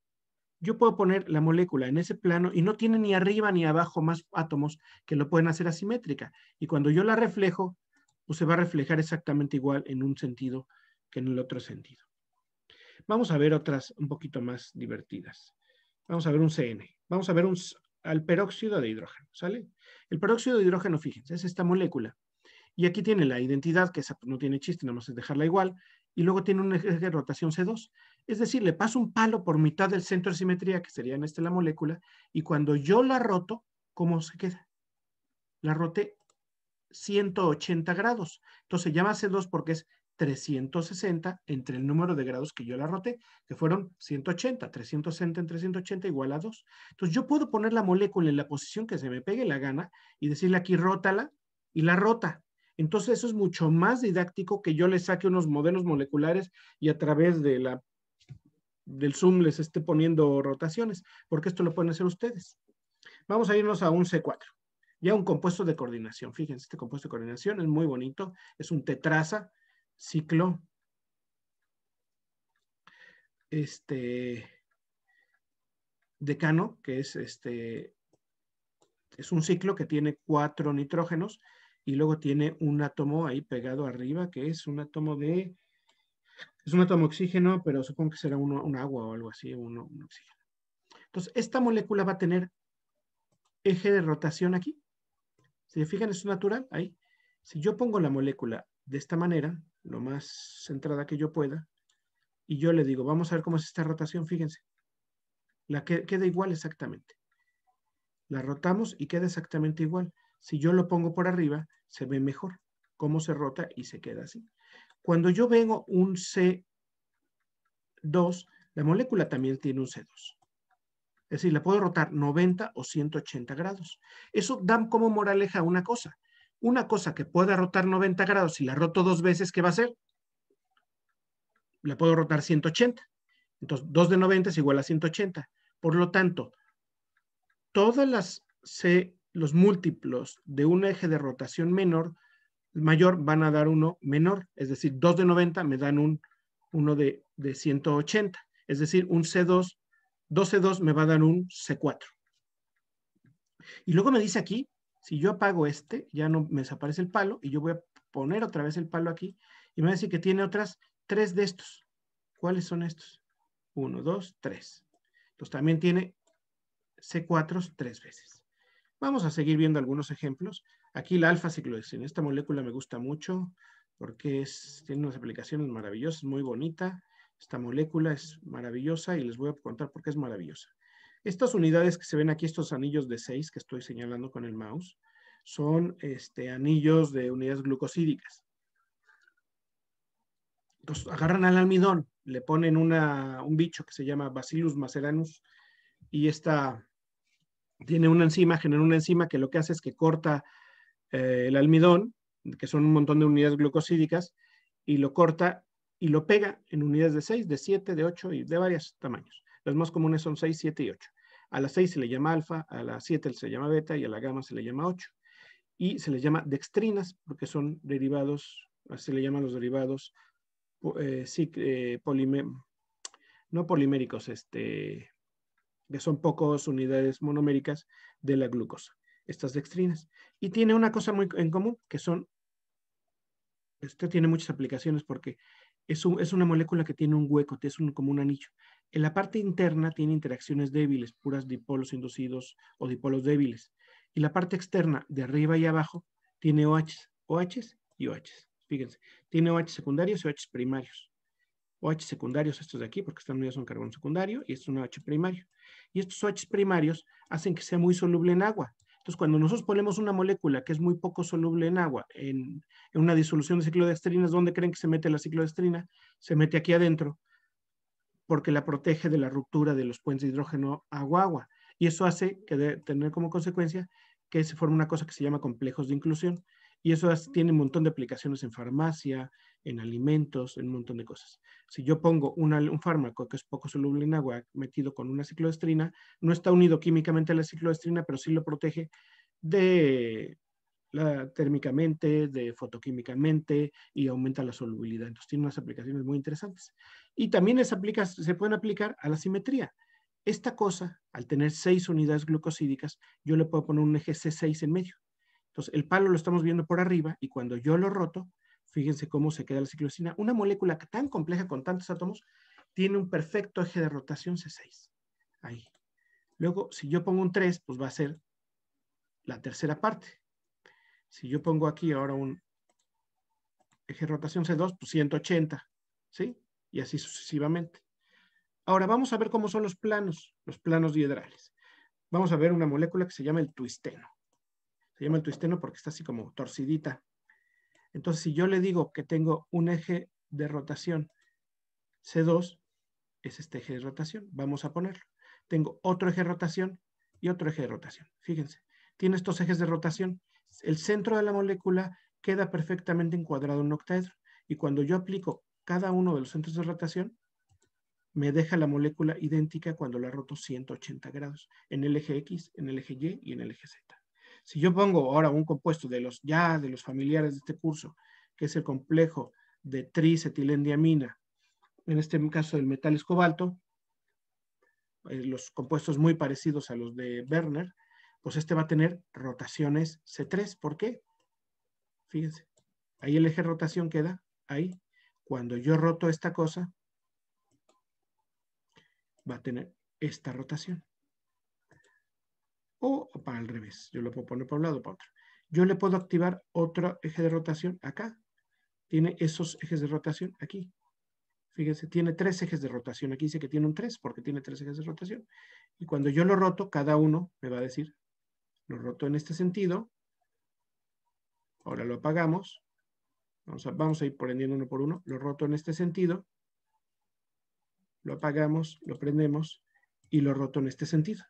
yo puedo poner la molécula en ese plano y no tiene ni arriba ni abajo más átomos que lo pueden hacer asimétrica. Y cuando yo la reflejo, pues se va a reflejar exactamente igual en un sentido que en el otro sentido. Vamos a ver otras un poquito más divertidas. Vamos a ver un CN. Vamos a ver al peróxido de hidrógeno, ¿sale? El peróxido de hidrógeno, fíjense, es esta molécula. Y aquí tiene la identidad, que esa no tiene chiste, nada más es dejarla igual. Y luego tiene un eje de rotación C2. Es decir, le paso un palo por mitad del centro de simetría, que sería en la molécula, y cuando yo la roto, ¿cómo se queda? La roté 180 grados. Entonces se llama C2 porque es 360 entre el número de grados que yo la roté, que fueron 180. 360 entre 180 igual a 2. Entonces yo puedo poner la molécula en la posición que se me pegue la gana y decirle aquí rótala y la rota. Entonces eso es mucho más didáctico que yo le saque unos modelos moleculares y a través del Zoom les esté poniendo rotaciones, porque esto lo pueden hacer ustedes. Vamos a irnos a un C4. Ya un compuesto de coordinación. Fíjense, este compuesto de coordinación es muy bonito. Es un tetraza, ciclo. Decano, que es un ciclo que tiene 4 nitrógenos y luego tiene un átomo ahí pegado arriba, que es un átomo de... Es un átomo de oxígeno, pero supongo que será un agua o algo así, un oxígeno. Entonces, esta molécula va a tener eje de rotación aquí. Si se fijan, es natural, ahí. Si yo pongo la molécula de esta manera, lo más centrada que yo pueda, y yo le digo, vamos a ver cómo es esta rotación, fíjense. La que queda igual exactamente. La rotamos y queda exactamente igual. Si yo lo pongo por arriba, se ve mejor cómo se rota y se queda así. Cuando yo veo un C2, la molécula también tiene un C2. Es decir, la puedo rotar 90 o 180 grados. Eso da como moraleja una cosa. Una cosa que pueda rotar 90 grados, si la roto 2 veces, ¿qué va a hacer? La puedo rotar 180. Entonces, 2 de 90 es igual a 180. Por lo tanto, todas los múltiplos de un eje de rotación mayor van a dar uno menor. Es decir, 2 de 90 me dan uno de 180. Es decir, un C2, 2C2 me va a dar un C4. Y luego me dice aquí, si yo apago ya no me desaparece el palo, y yo voy a poner otra vez el palo aquí, y me va a decir que tiene otras 3 de estos. ¿Cuáles son estos? 1, 2, 3. Entonces también tiene C4 3 veces. Vamos a seguir viendo algunos ejemplos. Aquí la alfa-ciclohexina. Esta molécula me gusta mucho porque tiene unas aplicaciones maravillosas, muy bonita. Esta molécula es maravillosa y les voy a contar por qué es maravillosa. Estas unidades que se ven aquí, estos anillos de 6 que estoy señalando con el mouse, son anillos de unidades glucosídicas. Entonces agarran al almidón, le ponen un bicho que se llama Bacillus maceranus, y tiene una enzima, genera una enzima que lo que hace es que corta el almidón, que son un montón de unidades glucosídicas, y lo corta y lo pega en unidades de 6, de 7, de 8 y de varios tamaños. Las más comunes son 6, 7 y 8. A la 6 se le llama alfa, a la 7 se le llama beta y a la gamma se le llama 8. Y se les llama dextrinas porque son derivados, se le llaman los derivados no poliméricos, que son pocas unidades monoméricas de la glucosa, estas dextrinas. Y tiene una cosa muy en común, que esto tiene muchas aplicaciones porque es una molécula que tiene un hueco, es como un anillo. En la parte interna tiene interacciones débiles, puras dipolos inducidos o dipolos débiles. Y la parte externa, de arriba y abajo, tiene OHs y OHs. Fíjense, tiene OH secundarios y OH primarios. OH secundarios, estos de aquí, porque están unidos a un carbono secundario, y esto es un OH primario. Y estos OH primarios hacen que sea muy soluble en agua. Entonces, cuando nosotros ponemos una molécula que es muy poco soluble en agua, en una disolución de ciclodextrinas, ¿dónde creen que se mete la ciclodextrina? Se mete aquí adentro, porque la protege de la ruptura de los puentes de hidrógeno agua-agua. Y eso hace tener como consecuencia que se forme una cosa que se llama complejos de inclusión. Y eso tiene un montón de aplicaciones en farmacia, en alimentos, en un montón de cosas. Si yo pongo un fármaco que es poco soluble en agua metido con una ciclodestrina, no está unido químicamente a la ciclodestrina, pero sí lo protege térmicamente, de fotoquímicamente, y aumenta la solubilidad. Entonces tiene unas aplicaciones muy interesantes. Y también se pueden aplicar a la simetría. Esta cosa, al tener 6 unidades glucosídicas, yo le puedo poner un eje C6 en medio. Entonces el palo lo estamos viendo por arriba, y cuando yo lo roto, fíjense cómo se queda la ciclodestrina. Una molécula tan compleja con tantos átomos tiene un perfecto eje de rotación C6. Ahí. Luego, si yo pongo un 3, pues va a ser la tercera parte. Si yo pongo aquí ahora un eje de rotación C2, pues 180, ¿sí? Y así sucesivamente. Ahora vamos a ver cómo son los planos diedrales. Vamos a ver una molécula que se llama el tuisteno. Se llama el tuisteno porque está así como torcidita. Entonces, si yo le digo que tengo un eje de rotación C2, es este eje de rotación. Vamos a ponerlo. Tengo otro eje de rotación y otro eje de rotación. Fíjense, tiene estos ejes de rotación. El centro de la molécula queda perfectamente encuadrado en un octaedro. Y cuando yo aplico cada uno de los centros de rotación, me deja la molécula idéntica cuando la roto 180 grados, en el eje X, en el eje Y y en el eje Z. Si yo pongo ahora un compuesto de los familiares de este curso, que es el complejo de tricetileendiamina, en este caso el metal es cobalto, los compuestos muy parecidos a los de Werner, pues este va a tener rotaciones C3. ¿Por qué? Fíjense. Ahí el eje de rotación queda ahí. Cuando yo roto esta cosa, va a tener esta rotación. O para el revés. Yo lo puedo poner para un lado o para otro. Yo le puedo activar otro eje de rotación acá. Tiene esos ejes de rotación aquí. Fíjense, tiene 3 ejes de rotación. Aquí dice que tiene un 3 porque tiene 3 ejes de rotación. Y cuando yo lo roto, cada uno me va a decir, lo roto en este sentido. Ahora lo apagamos. Vamos a ir prendiendo uno por uno. Lo roto en este sentido. Lo apagamos, lo prendemos y lo roto en este sentido.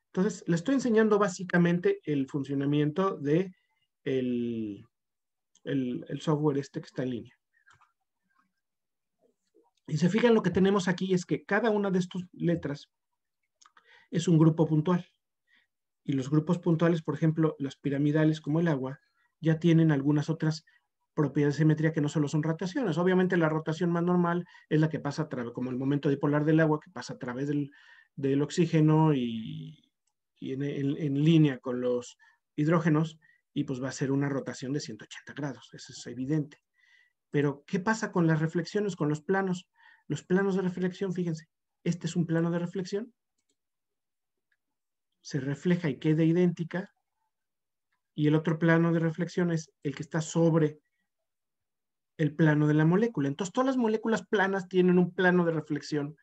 Entonces, le estoy enseñando básicamente el funcionamiento de el software este que está en línea. Y se fijan, lo que tenemos aquí es que cada una de estas letras es un grupo puntual. Y los grupos puntuales, por ejemplo, las piramidales como el agua, ya tienen algunas otras propiedades de simetría que no solo son rotaciones. Obviamente la rotación más normal es la que pasa a través, como el momento dipolar del agua, que pasa a través del oxígeno y en línea con los hidrógenos, y pues va a ser una rotación de 180 grados, eso es evidente. Pero, ¿qué pasa con las reflexiones, con los planos? Los planos de reflexión, fíjense, este es un plano de reflexión, se refleja y queda idéntica, y el otro plano de reflexión es el que está sobre el plano de la molécula. Entonces, todas las moléculas planas tienen un plano de reflexión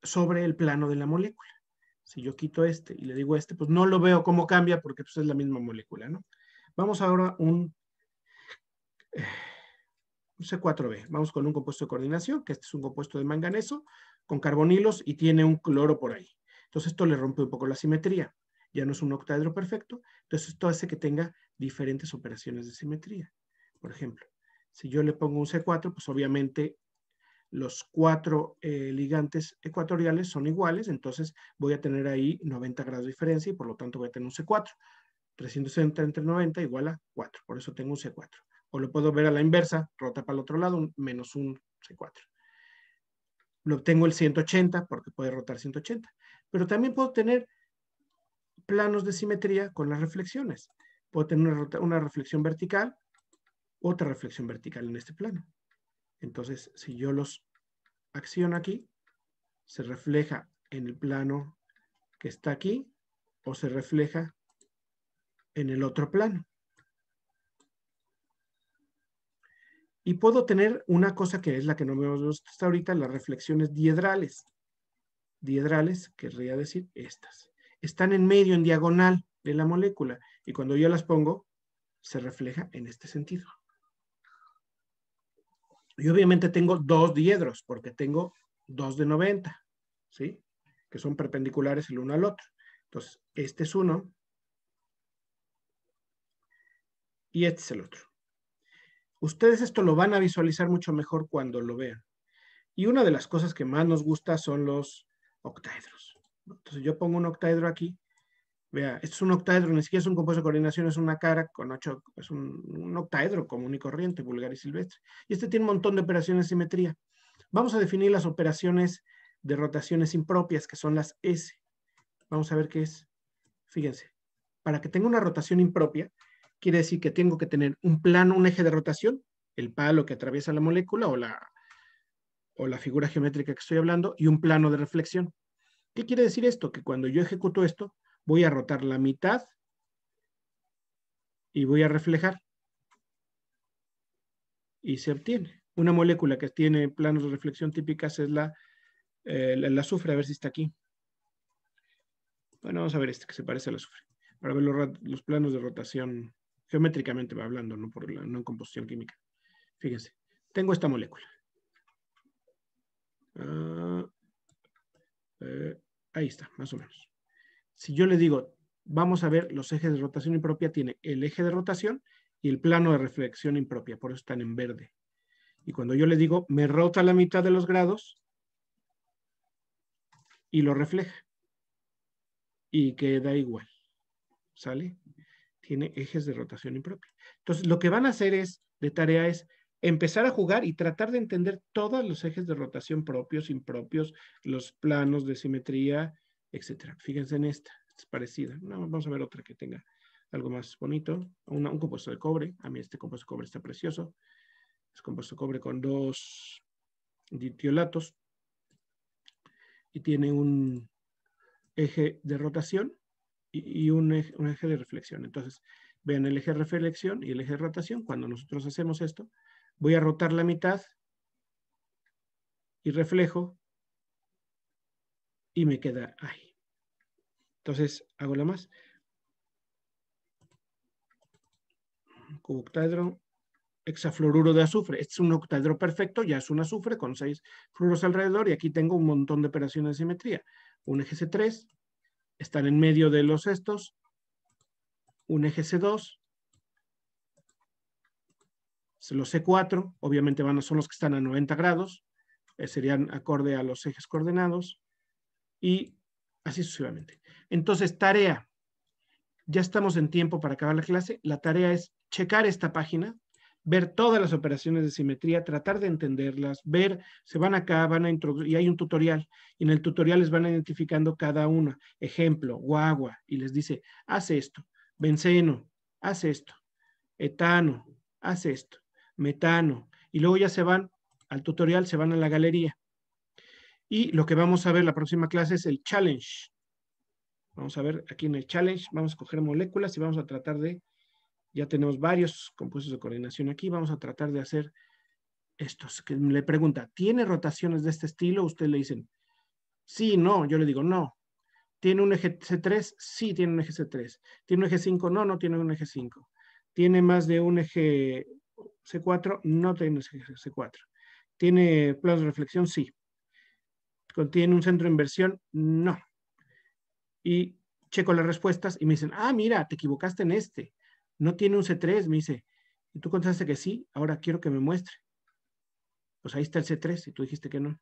sobre el plano de la molécula. Si yo quito este y le digo este, pues no lo veo cómo cambia porque pues, es la misma molécula, ¿no? Vamos ahora a un C4B. Vamos con un compuesto de coordinación, que este es un compuesto de manganeso con carbonilos y tiene un cloro por ahí. Entonces, esto le rompe un poco la simetría. Ya no es un octaedro perfecto, entonces esto hace que tenga diferentes operaciones de simetría. Por ejemplo, si yo le pongo un C4, pues obviamente los 4 ligantes ecuatoriales son iguales, entonces voy a tener ahí 90 grados de diferencia y por lo tanto voy a tener un C4. 360 entre 90 igual a 4, por eso tengo un C4. O lo puedo ver a la inversa, rota para el otro lado, menos un C4. Lo obtengo el 180 porque puede rotar 180. Pero también puedo tener planos de simetría con las reflexiones. Puedo tener una reflexión vertical, otra reflexión vertical en este plano. Entonces, si yo los acciono aquí, se refleja en el plano que está aquí o se refleja en el otro plano. Y puedo tener una cosa que es la que no me gusta hasta ahorita, las reflexiones diedrales. Diedrales, querría decir estas. Están en medio, en diagonal de la molécula. Y cuando yo las pongo, se refleja en este sentido. Y obviamente tengo 2 diedros, porque tengo 2 de 90, ¿sí? Que son perpendiculares el uno al otro. Entonces, este es uno. Y este es el otro. Ustedes esto lo van a visualizar mucho mejor cuando lo vean. Y una de las cosas que más nos gusta son los octaedros. Entonces yo pongo un octaedro aquí. Vea, esto es un octaedro, ni siquiera es un compuesto de coordinación, es una cara con 8, es un octaedro común y corriente, vulgar y silvestre. Y este tiene un montón de operaciones de simetría. Vamos a definir las operaciones de rotaciones impropias, que son las S. Vamos a ver qué es. Fíjense, para que tenga una rotación impropia, quiere decir que tengo que tener un plano, un eje de rotación, el palo que atraviesa la molécula o la figura geométrica que estoy hablando, y un plano de reflexión. ¿Qué quiere decir esto? Que cuando yo ejecuto esto, voy a rotar la mitad y voy a reflejar. Y se obtiene. Una molécula que tiene planos de reflexión típicas es el azufre, a ver si está aquí. Bueno, vamos a ver este que se parece al azufre, para ver los planos de rotación geométricamente va hablando, no en composición química. Fíjense, tengo esta molécula. Ahí está, más o menos. Si yo le digo, vamos a ver los ejes de rotación impropia, tiene el eje de rotación y el plano de reflexión impropia, por eso están en verde. Y cuando yo le digo, me rota la mitad de los grados y lo refleja. Y queda igual. ¿Sale? Tiene ejes de rotación impropia. Entonces, lo que van a hacer de tarea es empezar a jugar y tratar de entender todos los ejes de rotación propios, impropios, los planos de simetría, etc. Fíjense en esta, es parecida. No, vamos a ver otra que tenga algo más bonito, un compuesto de cobre. A mí este compuesto de cobre está precioso. Es compuesto de cobre con 2 ditiolatos y tiene un eje de rotación y un eje de reflexión. Entonces, vean el eje de reflexión y el eje de rotación. Cuando nosotros hacemos esto, voy a rotar la mitad y reflejo y me queda ahí. Entonces, hago la más. Octaedro, hexafluoruro de azufre. Este es un octaedro perfecto, ya es un azufre con 6 fluoros alrededor y aquí tengo un montón de operaciones de simetría. Un eje C3, están en medio de los estos, un eje C2, los C4, obviamente son los que están a 90 grados, serían acorde a los ejes coordenados, y así sucesivamente. Entonces, tarea. Ya estamos en tiempo para acabar la clase. La tarea es checar esta página, ver todas las operaciones de simetría, tratar de entenderlas, ver, se van acá, van a introducir, y hay un tutorial, y en el tutorial les van identificando cada una. Ejemplo, guagua, y les dice, haz esto. Benceno, haz esto. Etano, haz esto. Metano, y luego ya se van al tutorial, se van a la galería. Y lo que vamos a ver la próxima clase es el challenge. Vamos a ver aquí en el challenge, vamos a coger moléculas y vamos a tratar de, ya tenemos varios compuestos de coordinación aquí, vamos a tratar de hacer estos. Que le pregunta, ¿tiene rotaciones de este estilo? Ustedes le dicen, sí, no, yo le digo, no. ¿Tiene un eje C3? Sí, tiene un eje C3. ¿Tiene un eje 5? No, no tiene un eje 5. ¿Tiene más de un eje C4? No tiene un eje C4. ¿Tiene planos de reflexión? Sí. ¿Contiene un centro de inversión? No. Y checo las respuestas y me dicen, ah, mira, te equivocaste en este. No tiene un C3, me dice. Y tú contestaste que sí, ahora quiero que me muestre. Pues ahí está el C3 y tú dijiste que no.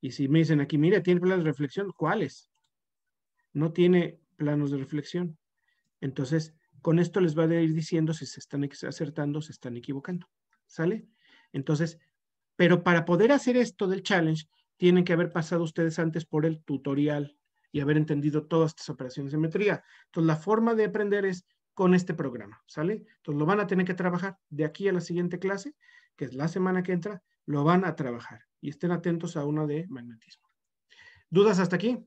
Y si me dicen aquí, mira, tiene planos de reflexión, ¿cuáles? No tiene planos de reflexión. Entonces, con esto les va a ir diciendo si se están acertando o se están equivocando. ¿Sale? Entonces, pero para poder hacer esto del challenge, tienen que haber pasado ustedes antes por el tutorial y haber entendido todas estas operaciones de simetría. Entonces, la forma de aprender es con este programa, ¿sale? Entonces, lo van a tener que trabajar de aquí a la siguiente clase, que es la semana que entra, lo van a trabajar. Y estén atentos a una de magnetismo. ¿Dudas hasta aquí?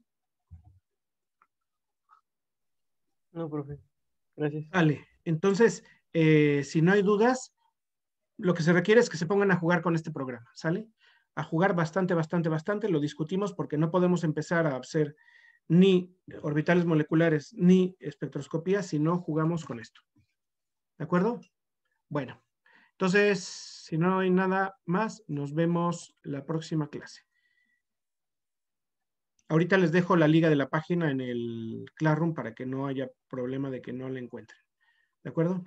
No, profe. Gracias. Vale, entonces, si no hay dudas, lo que se requiere es que se pongan a jugar con este programa, ¿sale? A jugar bastante, bastante, bastante. Lo discutimos porque no podemos empezar a hacer ni orbitales moleculares ni espectroscopía si no jugamos con esto. ¿De acuerdo? Bueno, entonces, si no hay nada más, nos vemos la próxima clase. Ahorita les dejo la liga de la página en el Classroom para que no haya problema de que no la encuentren. ¿De acuerdo?